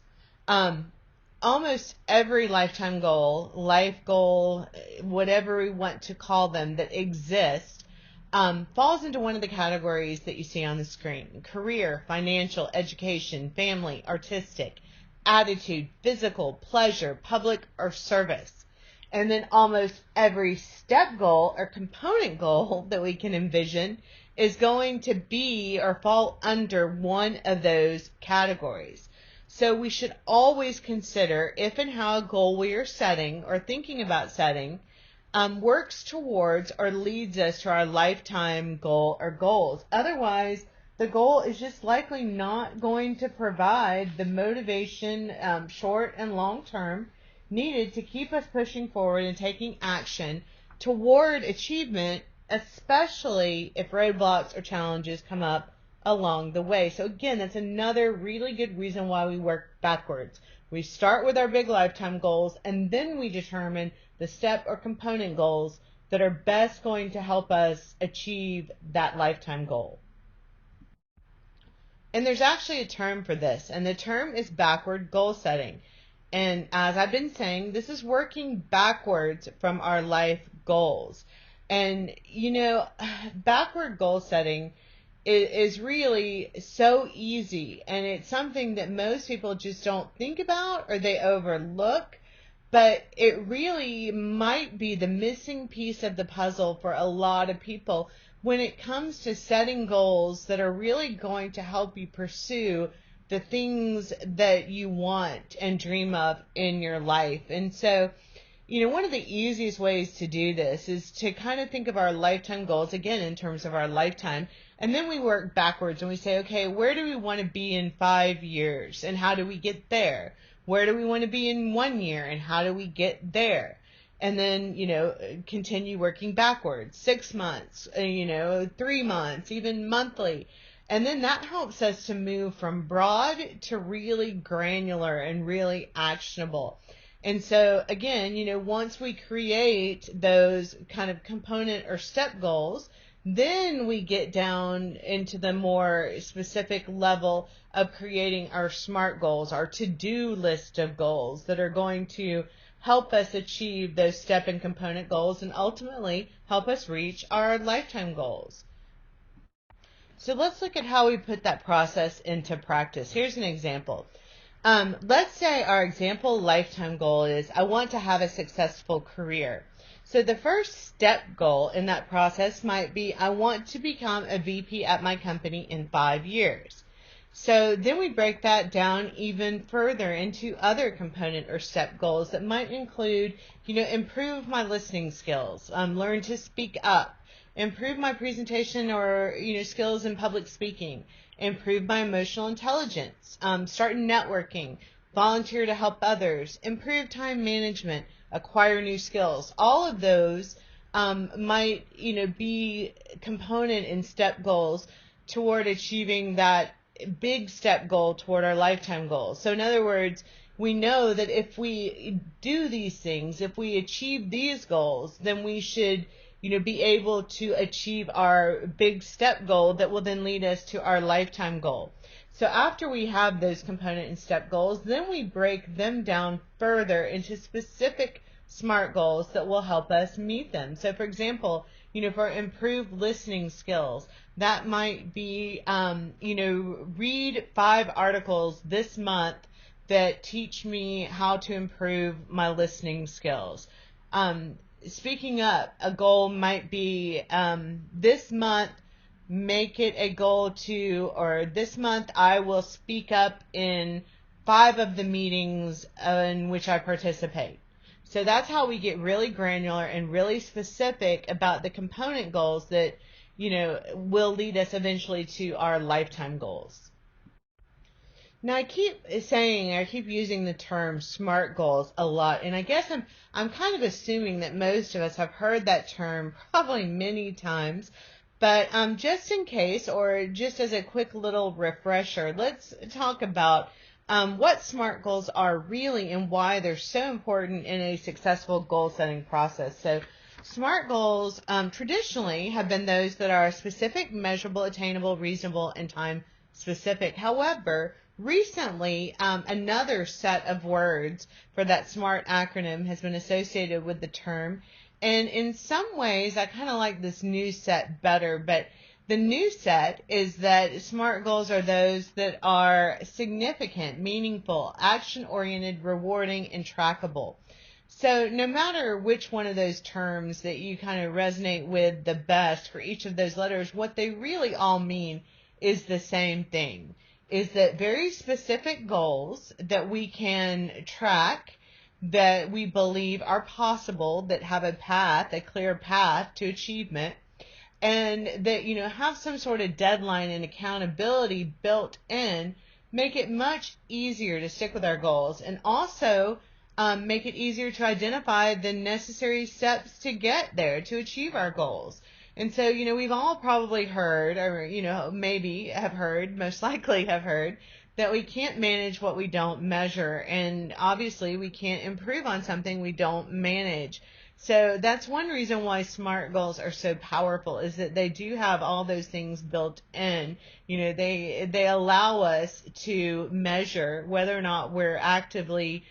A: Almost every lifetime goal, life goal, whatever we want to call them that exist, falls into one of the categories that you see on the screen: career, financial, education, family, artistic, attitude, physical, pleasure, public, or service. And then almost every step goal or component goal that we can envision is going to be or fall under one of those categories. So we should always consider if and how a goal we are setting or thinking about setting works towards or leads us to our lifetime goal or goals. Otherwise, the goal is just likely not going to provide the motivation, short and long term, needed to keep us pushing forward and taking action toward achievement, especially if roadblocks or challenges come up along the way. So again, that's another really good reason why we work backwards. We start with our big lifetime goals, and then we determine the step or component goals that are best going to help us achieve that lifetime goal. And there's actually a term for this, and the term is backward goal setting. And as I've been saying, this is working backwards from our life goals. And, backward goal setting is really so easy, and it's something that most people just don't think about or they overlook, but it really might be the missing piece of the puzzle for a lot of people when it comes to setting goals that are really going to help you pursue the things that you want and dream of in your life. And so, one of the easiest ways to do this is to kind of think of our lifetime goals, again, in terms of our lifetime, and then we work backwards and we say, okay, where do we want to be in 5 years and how do we get there? Where do we want to be in 1 year and how do we get there? And then, continue working backwards, 6 months, 3 months, even monthly. And then that helps us to move from broad to really granular and really actionable. And so again, once we create those kind of component or step goals, then we get down into the more specific level of creating our SMART goals, our to-do list of goals that are going to help us achieve those step and component goals and ultimately help us reach our lifetime goals. So let's look at how we put that process into practice. Here's an example. Let's say our example lifetime goal is, I want to have a successful career. So the first step goal in that process might be, I want to become a VP at my company in 5 years. So then we break that down even further into other component or step goals that might include, improve my listening skills, learn to speak up, improve my presentation or, skills in public speaking, improve my emotional intelligence, start networking, volunteer to help others, improve time management, acquire new skills. All of those might, be component and step goals toward achieving that big step goal toward our lifetime goal. So in other words, we know that if we do these things, if we achieve these goals, then we should be able to achieve our big step goal that will then lead us to our lifetime goal. So after we have those component and step goals, then we break them down further into specific SMART goals that will help us meet them. So for example, for improved listening skills, that might be, read 5 articles this month that teach me how to improve my listening skills. Speaking up, a goal might be this month, make it a goal to, or this month I will speak up in 5 of the meetings in which I participate. So that's how we get really granular and really specific about the component goals that, will lead us eventually to our lifetime goals. Now I keep using the term SMART goals a lot, and I guess I'm kind of assuming that most of us have heard that term probably many times, but just in case, or just as a quick little refresher, let's talk about what SMART goals are really and why they're so important in a successful goal setting process. So SMART goals traditionally have been those that are specific, measurable, attainable, reasonable, and time specific. However, recently, another set of words for that SMART acronym has been associated with the term, and in some ways I kind of like this new set better, but the new set is that SMART goals are those that are significant, meaningful, action-oriented, rewarding, and trackable. So no matter which one of those terms that you kind of resonate with the best for each of those letters, what they really all mean is the same thing, is that very specific goals that we can track, that we believe are possible, that have a path, a clear path to achievement, and that, have some sort of deadline and accountability built in, make it much easier to stick with our goals, and also make it easier to identify the necessary steps to get there, to achieve our goals. And so, we've all probably heard, or, maybe have heard, most likely have heard, that we can't manage what we don't measure. And obviously we can't improve on something we don't manage. So that's one reason why SMART goals are so powerful, is that they do have all those things built in. They allow us to measure whether or not we're actively,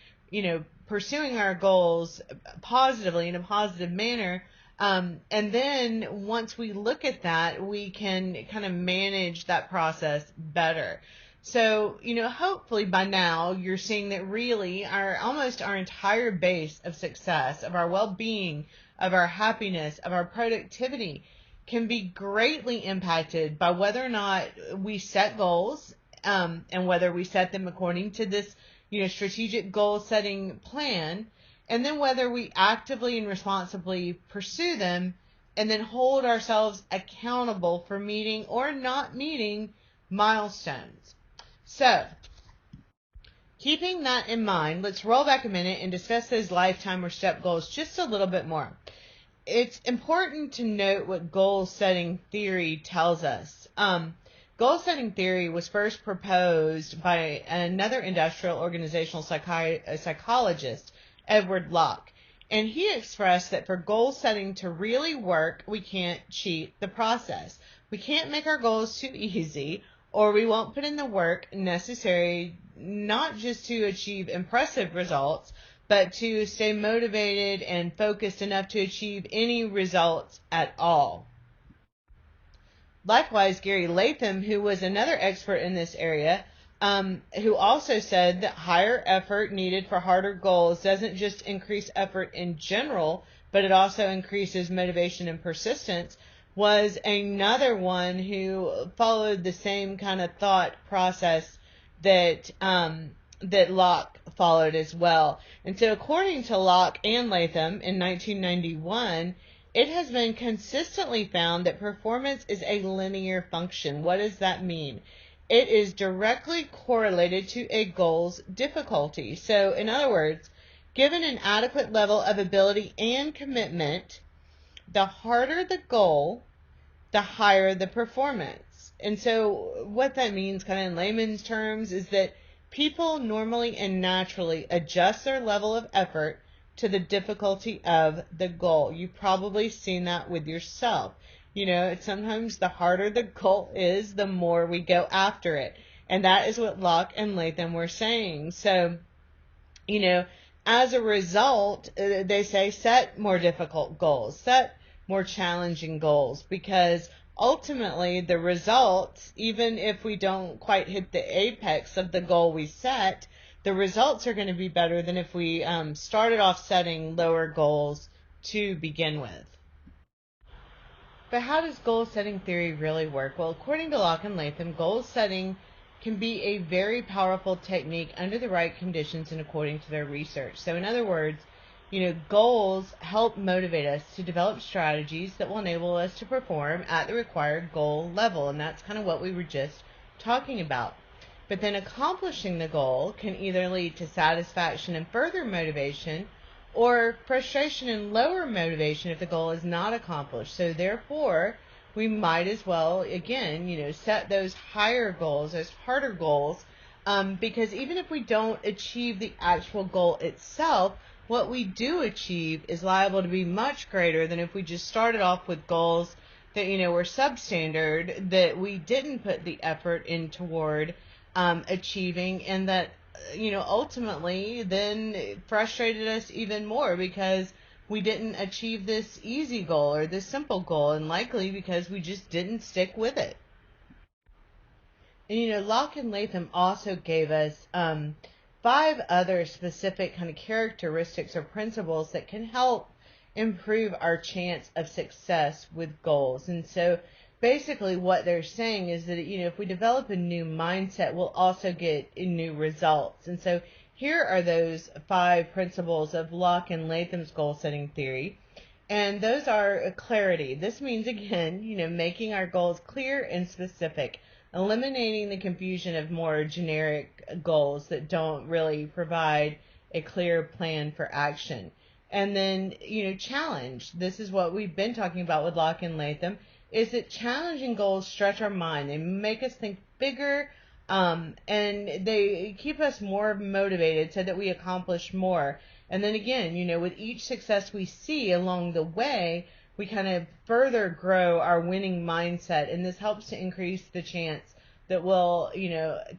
A: pursuing our goals positively, in a positive manner. And then once we look at that, we can kind of manage that process better. So, hopefully by now you're seeing that really almost our entire base of success, of our well-being, of our happiness, of our productivity can be greatly impacted by whether or not we set goals, and whether we set them according to this, strategic goal setting plan, and then whether we actively and responsibly pursue them, and then hold ourselves accountable for meeting or not meeting milestones. So, keeping that in mind, let's roll back a minute and discuss those lifetime or step goals just a little bit more. It's important to note what goal setting theory tells us. Goal setting theory was first proposed by another industrial organizational psychologist, Edward Locke. And he expressed that for goal setting to really work, we can't cheat the process. We can't make our goals too easy, or we won't put in the work necessary not just to achieve impressive results, but to stay motivated and focused enough to achieve any results at all. Likewise, Gary Latham, who was another expert in this area, who also said that higher effort needed for harder goals doesn't just increase effort in general, but it also increases motivation and persistence, was another one who followed the same kind of thought process that Locke followed as well. And so according to Locke and Latham in 1991, it has been consistently found that performance is a linear function. What does that mean? It is directly correlated to a goal's difficulty. So in other words, given an adequate level of ability and commitment, the harder the goal, the higher the performance. And so what that means kind of in layman's terms is that people normally and naturally adjust their level of effort to the difficulty of the goal. You've probably seen that with yourself. It's sometimes the harder the goal is, the more we go after it. And that is what Locke and Latham were saying. So, as a result, they say set more difficult goals, set more challenging goals, because ultimately the results, even if we don't quite hit the apex of the goal we set, the results are going to be better than if we started off setting lower goals to begin with. But how does goal setting theory really work? Well, according to Locke and Latham, goal setting can be a very powerful technique under the right conditions and according to their research. So in other words, goals help motivate us to develop strategies that will enable us to perform at the required goal level. And that's kind of what we were just talking about. But then accomplishing the goal can either lead to satisfaction and further motivation, or frustration and lower motivation if the goal is not accomplished. So therefore, we might as well, again, set those higher goals, those harder goals, because even if we don't achieve the actual goal itself, what we do achieve is liable to be much greater than if we just started off with goals that, were substandard, that we didn't put the effort in toward achieving, and that, ultimately then frustrated us even more because we didn't achieve this easy goal or this simple goal, and likely because we just didn't stick with it. And, Locke and Latham also gave us 5 other specific kind of characteristics or principles that can help improve our chance of success with goals. And so basically what they're saying is that, if we develop a new mindset, we'll also get new results. And so here are those 5 principles of Locke and Latham's goal setting theory. And those are clarity. This means, again, making our goals clear and specific, eliminating the confusion of more generic goals that don't really provide a clear plan for action. And then, challenge. This is what we've been talking about with Locke and Latham, is that challenging goals stretch our mind. They make us think bigger, and they keep us more motivated so that we accomplish more. And then again, with each success we see along the way, we kind of further grow our winning mindset. And this helps to increase the chance that we'll,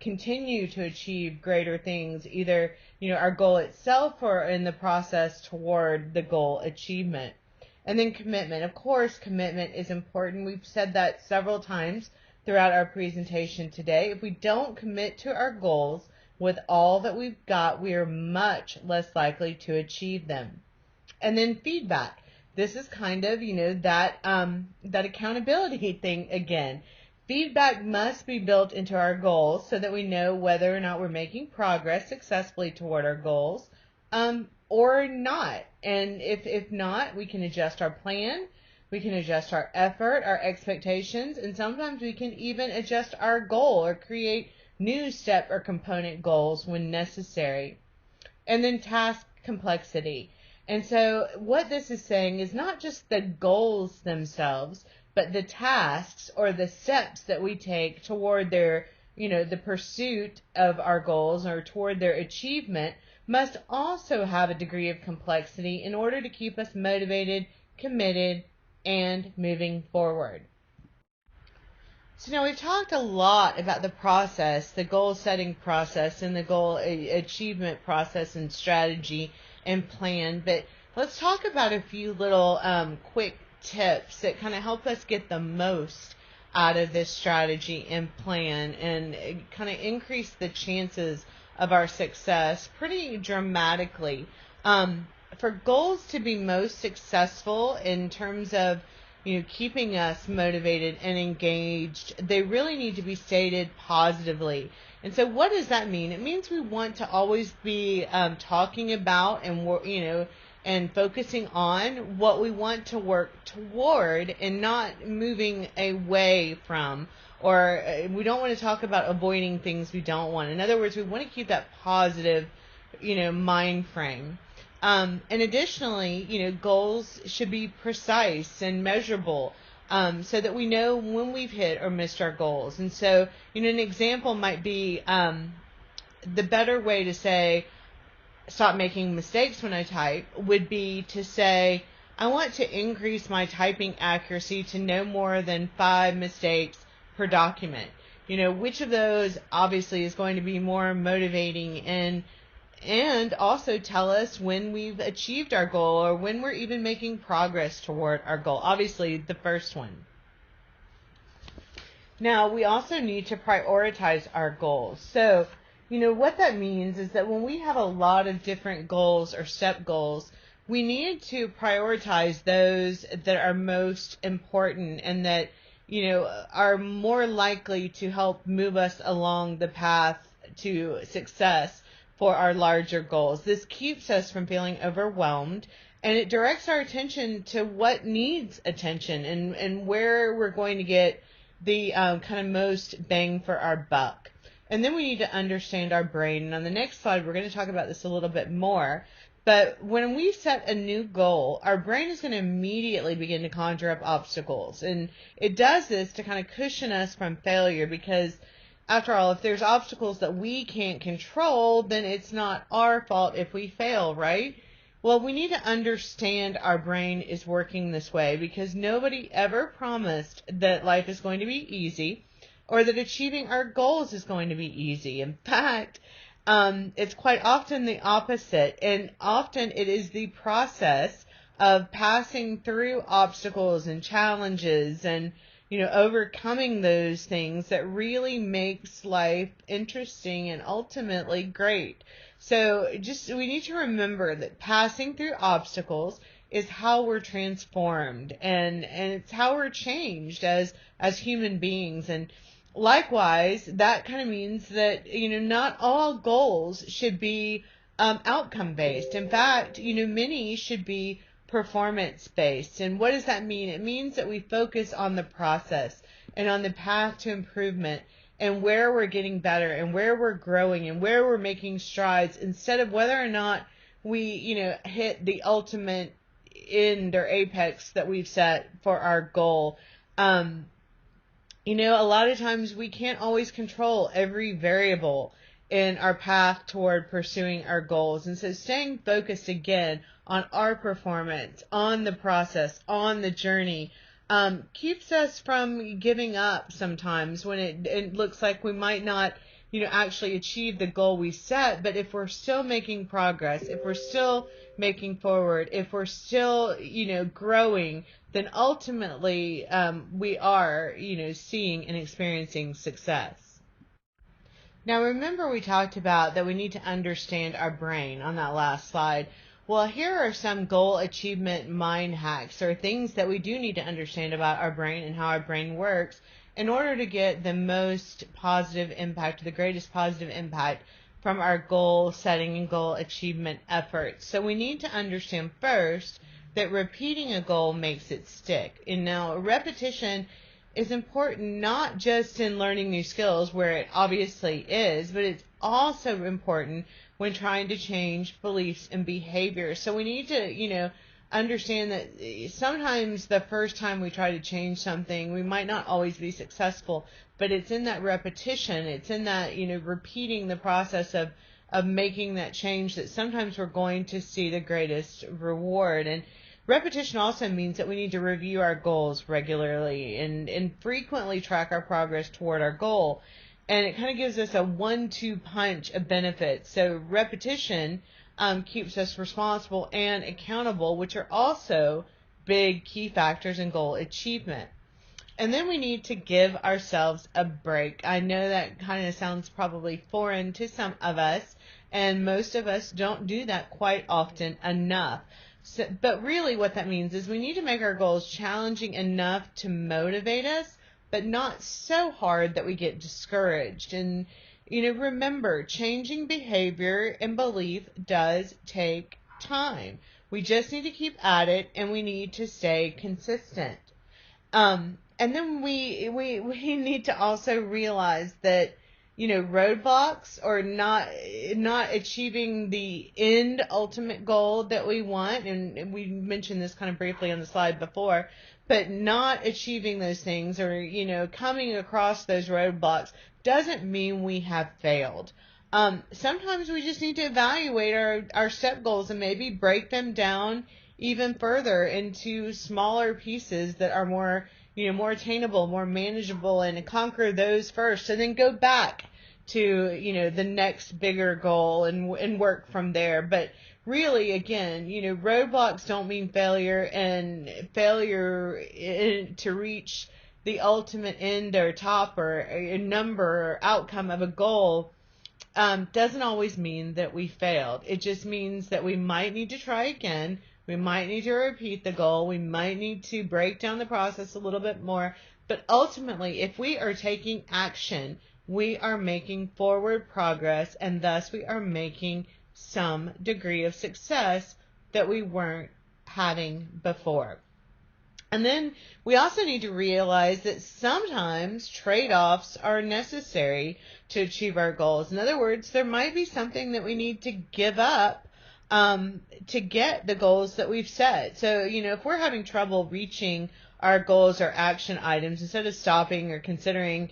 A: continue to achieve greater things, either, our goal itself or in the process toward the goal achievement. And then commitment. Of course, commitment is important. We've said that several times throughout our presentation today. If we don't commit to our goals with all that we've got, we are much less likely to achieve them. And then feedback. This is kind of, that accountability thing again. Feedback must be built into our goals so that we know whether or not we're making progress successfully toward our goals, or not. And if not, we can adjust our plan, we can adjust our effort, our expectations, and sometimes we can even adjust our goal or create new step or component goals when necessary. And then task complexity. And so what this is saying is not just the goals themselves, but the tasks or the steps that we take toward their, the pursuit of our goals or toward their achievement must also have a degree of complexity in order to keep us motivated, committed, and moving forward. So now we've talked a lot about the process, the goal setting process and the goal achievement process and strategy and plan, but let's talk about a few little quick tips that kind of help us get the most out of this strategy and plan and kind of increase the chances of our success pretty dramatically. For goals to be most successful in terms of keeping us motivated and engaged, they really need to be stated positively. And so what does that mean? It means we want to always be talking about and focusing on what we want to work toward and not moving away from, or we don't want to talk about avoiding things we don't want. In other words, we want to keep that positive, mind frame. And additionally, goals should be precise and measurable, so that we know when we've hit or missed our goals. And so, an example might be the better way to say, stop making mistakes when I type would be to say, I want to increase my typing accuracy to no more than 5 mistakes per document. Which of those obviously is going to be more motivating and also tell us when we've achieved our goal or when we're even making progress toward our goal. Obviously, the first one. Now, we also need to prioritize our goals. So, what that means is that when we have a lot of different goals or step goals, we need to prioritize those that are most important and that, are more likely to help move us along the path to success for our larger goals. This keeps us from feeling overwhelmed, and it directs our attention to what needs attention and where we're going to get the kind of most bang for our buck. And then we need to understand our brain. And on the next slide, we're going to talk about this a little bit more. But when we set a new goal, our brain is going to immediately begin to conjure up obstacles. And it does this to kind of cushion us from failure because, after all, if there's obstacles that we can't control, then it's not our fault if we fail, right? Well, we need to understand our brain is working this way because nobody ever promised that life is going to be easy or that achieving our goals is going to be easy. In fact, it's quite often the opposite, and often it is the process of passing through obstacles and challenges and overcoming those things that really makes life interesting and ultimately great. So we need to remember that passing through obstacles is how we're transformed, and it's how we're changed as human beings. And likewise, that kind of means that, not all goals should be outcome based. In fact, many should be performance based. And what does that mean? It means that we focus on the process and on the path to improvement and where we're getting better and where we're growing and where we're making strides, instead of whether or not we, hit the ultimate end or apex that we've set for our goal. A lot of times we can't always control every variable in our path toward pursuing our goals. And so staying focused again on our performance, on the process, on the journey, keeps us from giving up sometimes when it looks like we might not, actually achieve the goal we set. But if we're still making progress, if we're still making forward, if we're still, growing, then ultimately we are, seeing and experiencing success. Now, remember we talked about that we need to understand our brain on that last slide. Well, here are some goal achievement mind hacks, or things that we do need to understand about our brain and how our brain works in order to get the most positive impact, the greatest positive impact from our goal setting and goal achievement efforts. So we need to understand first that repeating a goal makes it stick. And now repetition is important not just in learning new skills, where it obviously is, but it's also important when trying to change beliefs and behavior. So we need to, understand that sometimes the first time we try to change something, we might not always be successful, but it's in that repetition, it's in that, repeating the process of making that change that sometimes we're going to see the greatest reward. And repetition also means that we need to review our goals regularly and frequently track our progress toward our goal. And it kind of gives us a 1-2 punch of benefits. So repetition keeps us responsible and accountable, which are also big key factors in goal achievement. And then we need to give ourselves a break. I know that kind of sounds probably foreign to some of us, and most of us don't do that quite often enough. So, but really what that means is we need to make our goals challenging enough to motivate us, but not so hard that we get discouraged. And, remember, changing behavior and belief does take time. We just need to keep at it, and we need to stay consistent. And then we need to also realize that, roadblocks or not achieving the end ultimate goal that we want, and we mentioned this kind of briefly on the slide before, but not achieving those things or, coming across those roadblocks doesn't mean we have failed. Sometimes we just need to evaluate our step goals and maybe break them down even further into smaller pieces that are more attainable, more manageable, and conquer those first, and then go back to, the next bigger goal and work from there. But really, again, roadblocks don't mean failure, and failure to reach the ultimate end or top or a number or outcome of a goal doesn't always mean that we failed. It just means that we might need to try again. We might need to repeat the goal. We might need to break down the process a little bit more. But ultimately, if we are taking action, we are making forward progress, and thus we are making some degree of success that we weren't having before. And then we also need to realize that sometimes trade-offs are necessary to achieve our goals. In other words, there might be something that we need to give up to get the goals that we've set. So, if we're having trouble reaching our goals or action items, instead of stopping or considering,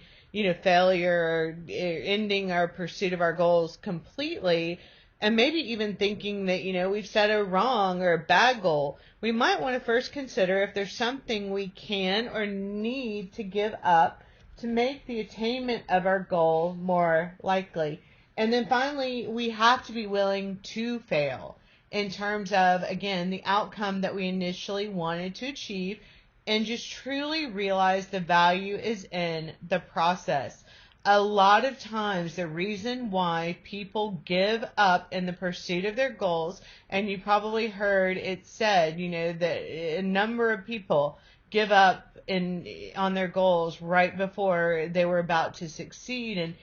A: failure or ending our pursuit of our goals completely, and maybe even thinking that, we've set a wrong or a bad goal, we might want to first consider if there's something we can or need to give up to make the attainment of our goal more likely. And then finally, we have to be willing to fail in terms of, again, the outcome that we initially wanted to achieve, and just truly realize the value is in the process. a lot of times the reason why people give up in the pursuit of their goals, and you probably heard it said, that a number of people give up on their goals right before they were about to succeed. And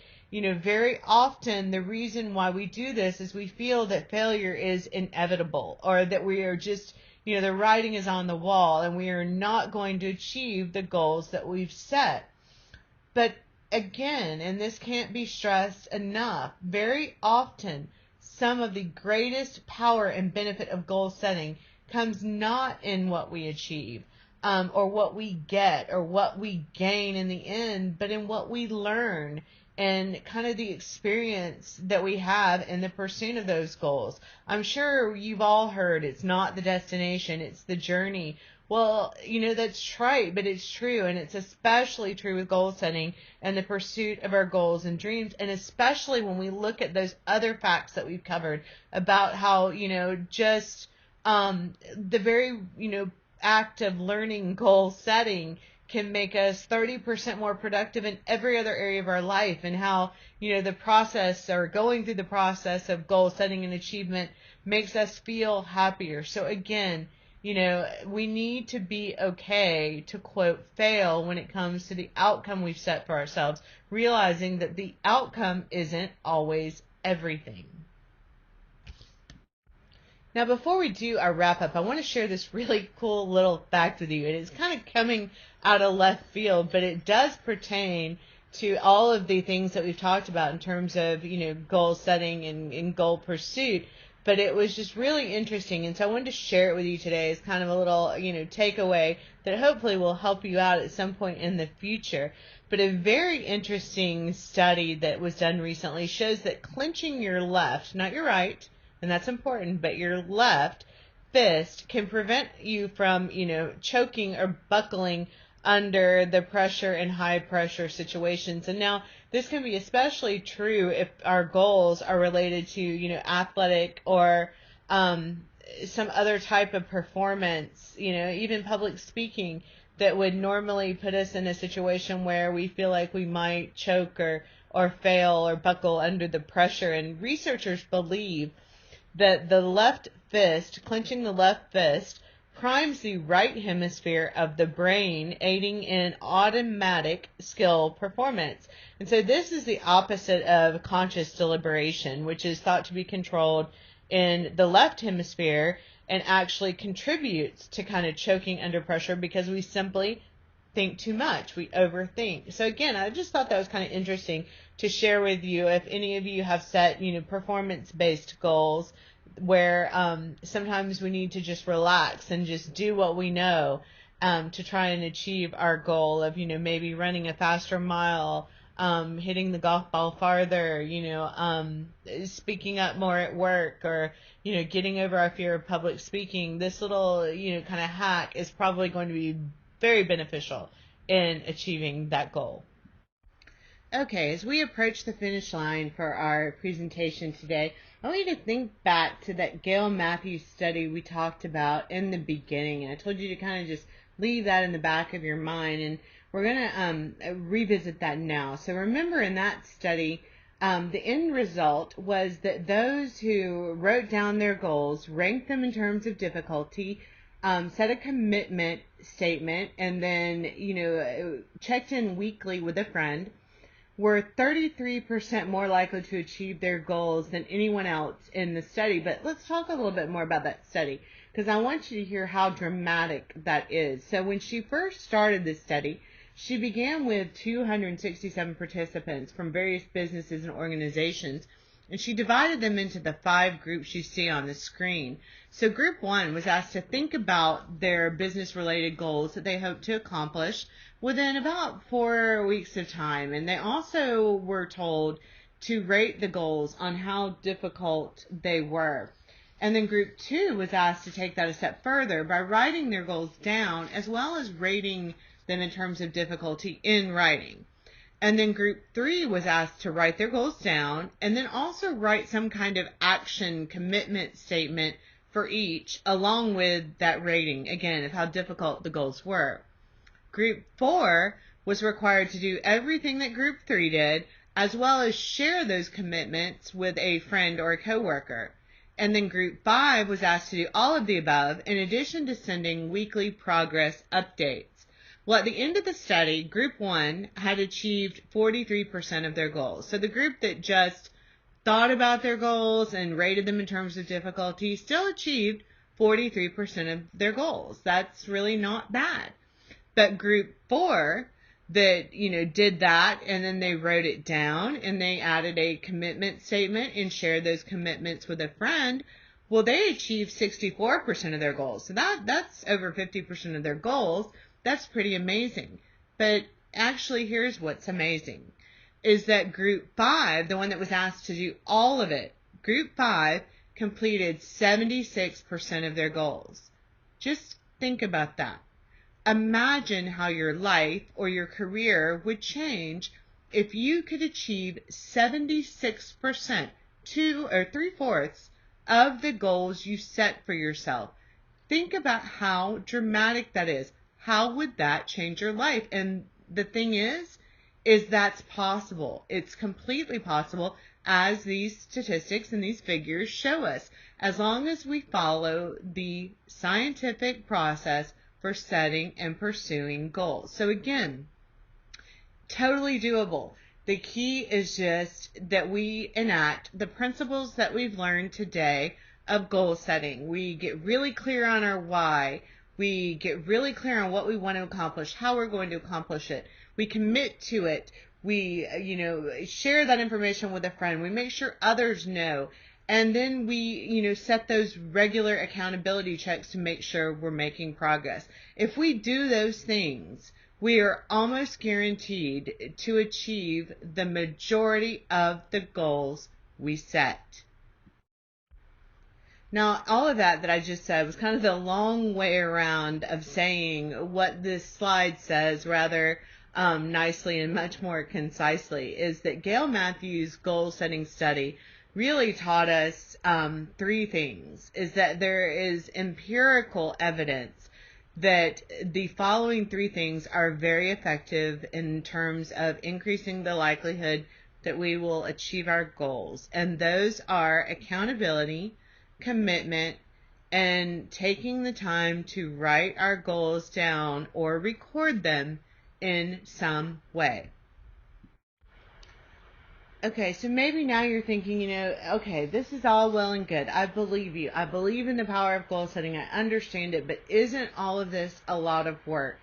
A: very often the reason why we do this is we feel that failure is inevitable, or that we are just, the writing is on the wall and we are not going to achieve the goals that we've set. But again, and this can't be stressed enough, very often some of the greatest power and benefit of goal setting comes not in what we achieve, or what we get or what we gain in the end, but in what we learn and kind of the experience that we have in the pursuit of those goals. I'm sure you've all heard it's not the destination, it's the journey. Well, that's trite, but it's true, and it's especially true with goal setting and the pursuit of our goals and dreams, and especially when we look at those other facts that we've covered about how, just the very, act of learning goal setting can make us 30% more productive in every other area of our life, and how, the process or going through the process of goal setting and achievement makes us feel happier. So again, we need to be okay to, quote, fail when it comes to the outcome we've set for ourselves, realizing that the outcome isn't always everything. Now, before we do our wrap up, I want to share this really cool little fact with you. It is kind of coming out of left field, but it does pertain to all of the things that we've talked about in terms of, goal setting and goal pursuit. But it was just really interesting, and so I wanted to share it with you today as kind of a little, takeaway that hopefully will help you out at some point in the future. But a very interesting study that was done recently shows that clenching your left, not your right, and that's important, but your left fist can prevent you from, choking or buckling under the pressure in high pressure situations. And now this can be especially true if our goals are related to, athletic or some other type of performance, even public speaking, that would normally put us in a situation where we feel like we might choke or fail or buckle under the pressure. And researchers believe that the left fist, clenching the left fist, primes the right hemisphere of the brain, aiding in automatic skill performance. And so this is the opposite of conscious deliberation, which is thought to be controlled in the left hemisphere and actually contributes to kind of choking under pressure because we simply think too much. We overthink. So again, I just thought that was kind of interesting to share with you if any of you have set, performance-based goals where sometimes we need to just relax and just do what we know to try and achieve our goal of, maybe running a faster mile, hitting the golf ball farther, speaking up more at work, or, getting over our fear of public speaking. This little, kind of hack is probably going to be very beneficial in achieving that goal. Okay, as we approach the finish line for our presentation today, I want you to think back to that Gail Matthews study we talked about in the beginning. And I told you to kind of just leave that in the back of your mind, and we're going to revisit that now. So remember, in that study, the end result was that those who wrote down their goals, ranked them in terms of difficulty, set a commitment statement, and then, checked in weekly with a friend, were 33% more likely to achieve their goals than anyone else in the study. But let's talk a little bit more about that study, because I want you to hear how dramatic that is. So when she first started this study, she began with 267 participants from various businesses and organizations, and she divided them into the 5 groups you see on the screen. So group 1 was asked to think about their business-related goals that they hoped to accomplish within about 4 weeks of time. And they also were told to rate the goals on how difficult they were. And then group 2 was asked to take that a step further by writing their goals down, as well as rating them in terms of difficulty in writing. And then group 3 was asked to write their goals down and then also write some kind of action commitment statement for each, along with that rating, again, of how difficult the goals were. Group 4 was required to do everything that group 3 did, as well as share those commitments with a friend or a coworker. And then group 5 was asked to do all of the above in addition to sending weekly progress updates. Well, at the end of the study, group 1 had achieved 43% of their goals. So the group that just thought about their goals and rated them in terms of difficulty still achieved 43% of their goals. That's really not bad. But group 4 that, did that and then they wrote it down and they added a commitment statement and shared those commitments with a friend, well, they achieved 64% of their goals. So that's over 50% of their goals. That's pretty amazing. But actually, here's what's amazing is that group 5, the one that was asked to do all of it, group 5 completed 76% of their goals. Just think about that. Imagine how your life or your career would change if you could achieve 76%, 2 or 3/4 of the goals you set for yourself. Think about how dramatic that is. How would that change your life? And the thing is that's possible. It's completely possible, as these statistics and these figures show us, as long as we follow the scientific process for setting and pursuing goals. So again, totally doable. The key is just that we enact the principles that we've learned today of goal setting. We get really clear on our why. We get really clear on what we want to accomplish, how we're going to accomplish it. We commit to it. We, share that information with a friend. We make sure others know. And then we, set those regular accountability checks to make sure we're making progress. If we do those things, we are almost guaranteed to achieve the majority of the goals we set. Now, all of that I just said was kind of the long way around of saying what this slide says rather nicely and much more concisely, is that Gail Matthews' goal-setting study really taught us 3 things. Is that there is empirical evidence that the following 3 things are very effective in terms of increasing the likelihood that we will achieve our goals. And those are accountability, commitment, and taking the time to write our goals down or record them in some way. Okay, so maybe now you're thinking, okay, this is all well and good. I believe you. I believe in the power of goal setting. I understand it, but isn't all of this a lot of work?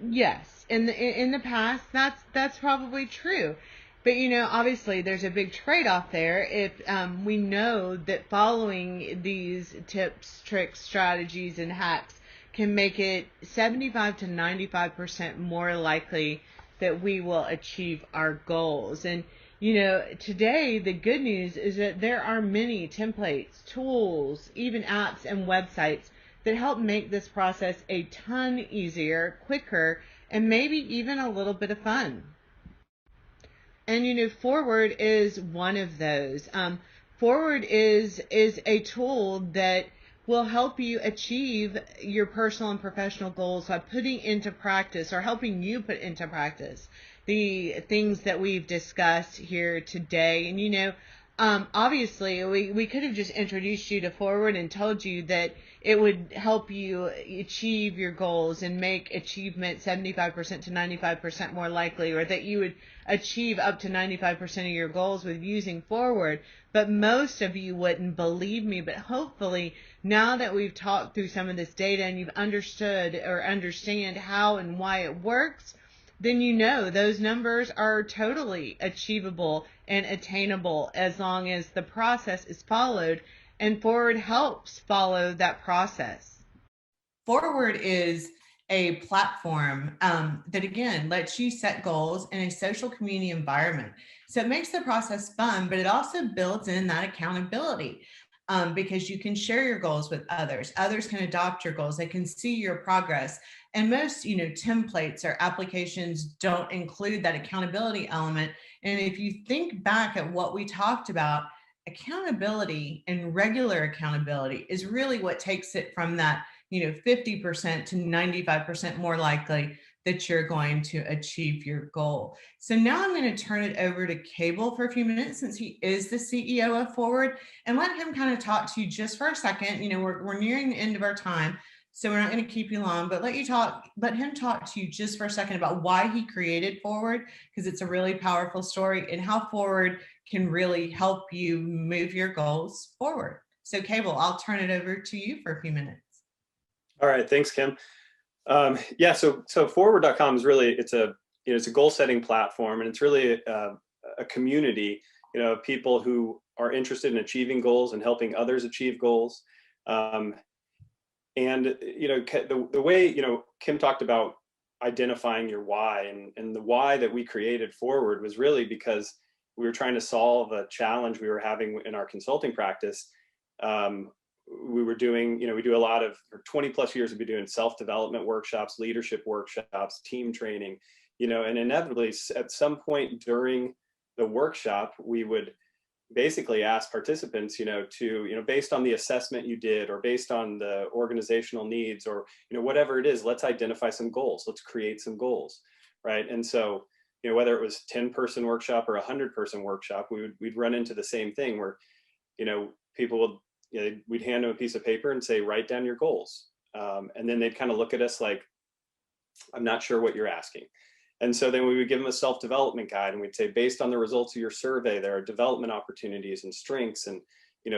A: Yes. In the past, that's probably true. But, obviously there's a big trade-off there if we know that following these tips, tricks, strategies, and hacks can make it 75 to 95% more likely that we will achieve our goals. And, today the good news is that there are many templates, tools, even apps and websites that help make this process a ton easier, quicker, and maybe even a little bit of fun. And Forward is one of those. Forward is a tool that will help you achieve your personal and professional goals by putting into practice or helping you put into practice the things that we've discussed here today. And obviously we could have just introduced you to Forward and told you that it would help you achieve your goals and make achievement 75% to 95% more likely, or that you would achieve up to 95% of your goals with using Forward. But most of you wouldn't, believe me. But hopefully now that we've talked through some of this data and you've understood or understand how and why it works, then those numbers are totally achievable and attainable as long as the process is followed, and Forward helps follow that process. Forward is a platform that, again, lets you set goals in a social community environment. So it makes the process fun, but it also builds in that accountability. Because you can share your goals with others. Others can adopt your goals. They can see your progress. And most, templates or applications don't include that accountability element. And if you think back at what we talked about, accountability and regular accountability is really what takes it from that, 50% to 95% more likely that you're going to achieve your goal. So now I'm going to turn it over to Cable for a few minutes, since he is the CEO of Forward, and let him kind of talk to you just for a second. We're nearing the end of our time, so we're not going to keep you long, but let him talk to you just for a second about why he created Forward, because it's a really powerful story, and how Forward can really help you move your goals forward. So Cable, I'll turn it over to you for a few minutes.
B: All right, thanks, Kim. Yeah, so forward.com is really, it's a goal setting platform, and it's really a community, of people who are interested in achieving goals and helping others achieve goals. And the way, Kim talked about identifying your why, and the why that we created Forward was really because we were trying to solve a challenge we were having in our consulting practice. We were doing, we do a lot of, for 20 plus years, we've been doing self-development workshops, leadership workshops, team training, and inevitably at some point during the workshop, we would basically ask participants, based on the assessment you did, or based on the organizational needs, or, whatever it is, let's identify some goals. Let's create some goals, right? And so, whether it was 10-person workshop or 100-person workshop, we'd run into the same thing where, people would, we'd hand them a piece of paper and say, write down your goals. And then they'd kind of look at us like, I'm not sure what you're asking. And so then we would give them a self-development guide, and we'd say, based on the results of your survey, there are development opportunities and strengths, and,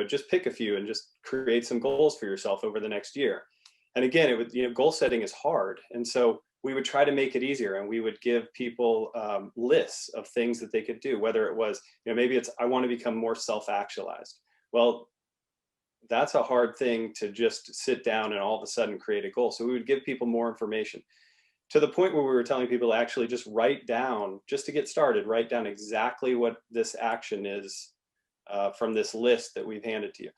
B: just pick a few and just create some goals for yourself over the next year. And again, it would, goal setting is hard. And so we would try to make it easier, and we would give people lists of things that they could do, whether it was, maybe it's, I want to become more self-actualized. Well, that's a hard thing to just sit down and all of a sudden create a goal. So we would give people more information, to the point where we were telling people to actually just write down, just to get started, write down exactly what this action is from this list that we've handed to you.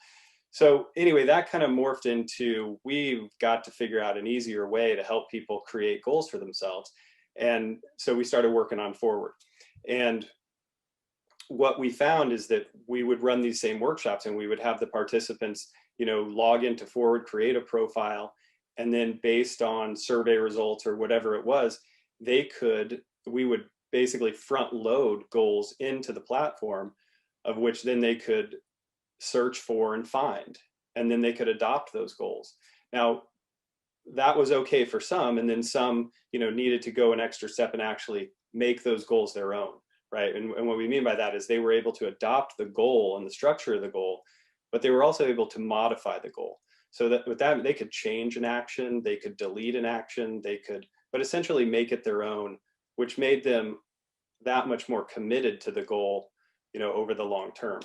B: So anyway, that kind of morphed into, we've got to figure out an easier way to help people create goals for themselves. And so we started working on Forward. And what we found is that we would run these same workshops, and we would have the participants, log into Forward, create a profile, and then based on survey results or whatever it was, we would basically front load goals into the platform, of which then they could search for and find, and then they could adopt those goals. Now, that was okay for some, and then some, needed to go an extra step and actually make those goals their own, right? And what we mean by that is they were able to adopt the goal and the structure of the goal, but they were also able to modify the goal. So that with that, they could change an action, they could delete an action, but essentially make it their own, which made them that much more committed to the goal, over the long term.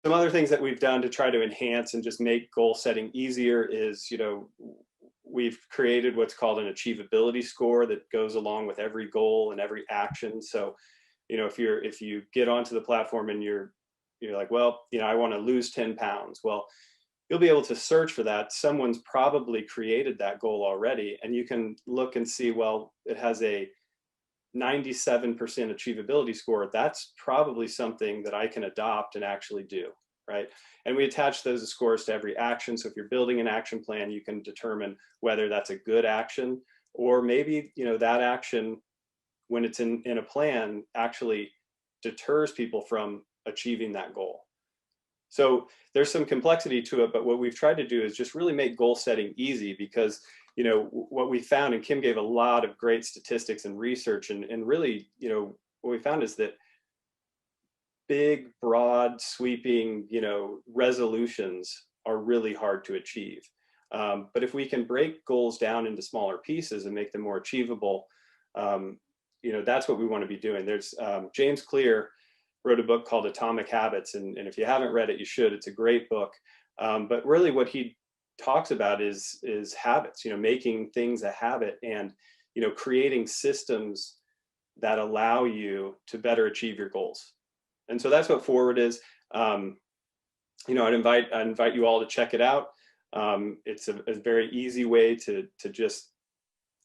B: Some other things that we've done to try to enhance and just make goal setting easier is, we've created what's called an achievability score that goes along with every goal and every action. So, if you get onto the platform and you're like, well, I want to lose 10 pounds. Well, you'll be able to search for that. Someone's probably created that goal already, and you can look and see, well, it has a 97% achievability score. That's probably something that I can adopt and actually do, right? And we attach those scores to every action. So if you're building an action plan, you can determine whether that's a good action, or maybe, that action, when it's in a plan, actually deters people from achieving that goal. So there's some complexity to it, but what we've tried to do is just really make goal setting easy, because, what we found, and Kim gave a lot of great statistics and research, and really, what we found is that big, broad, sweeping, resolutions are really hard to achieve. But if we can break goals down into smaller pieces and make them more achievable, that's what we want to be doing. There's James Clear wrote a book called Atomic Habits, and if you haven't read it, you should. It's a great book. But really what he talks about is habits, making things a habit, and, creating systems that allow you to better achieve your goals. And so that's what Forward is. I'd invite you all to check it out. It's a very easy way to just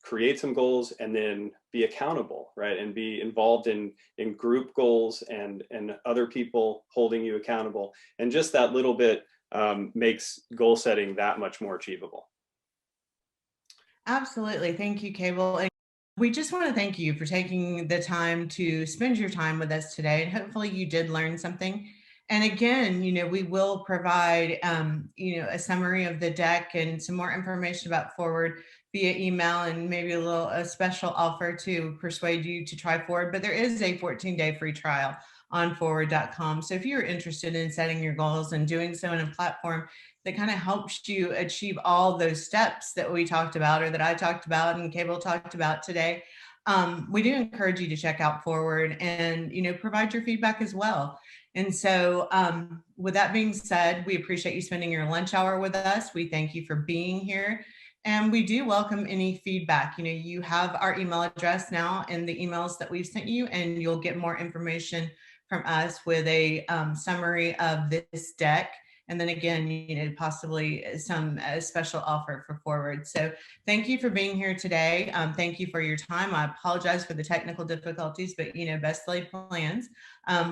B: create some goals and then be accountable, right? And be involved in group goals and other people holding you accountable. And just that little bit makes goal setting that much more achievable.
A: Absolutely. Thank you, Cable. We just want to thank you for taking the time to spend your time with us today, and hopefully you did learn something. And again, we will provide, a summary of the deck and some more information about Forward via email, and maybe a special offer to persuade you to try Forward. But there is a 14-day free trial on forward.com. So if you're interested in setting your goals and doing so in a platform that kind of helps you achieve all those steps that we talked about, or that I talked about and Cable talked about today, we do encourage you to check out Forward and provide your feedback as well. And so, with that being said, we appreciate you spending your lunch hour with us. We thank you for being here. And we do welcome any feedback. You have our email address now in the emails that we've sent you, and you'll get more information from us with a summary of this deck. And then again, possibly some special offer for Forward. So thank you for being here today. Thank you for your time. I apologize for the technical difficulties, but best laid plans.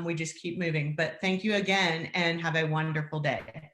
A: We just keep moving. But thank you again, and have a wonderful day.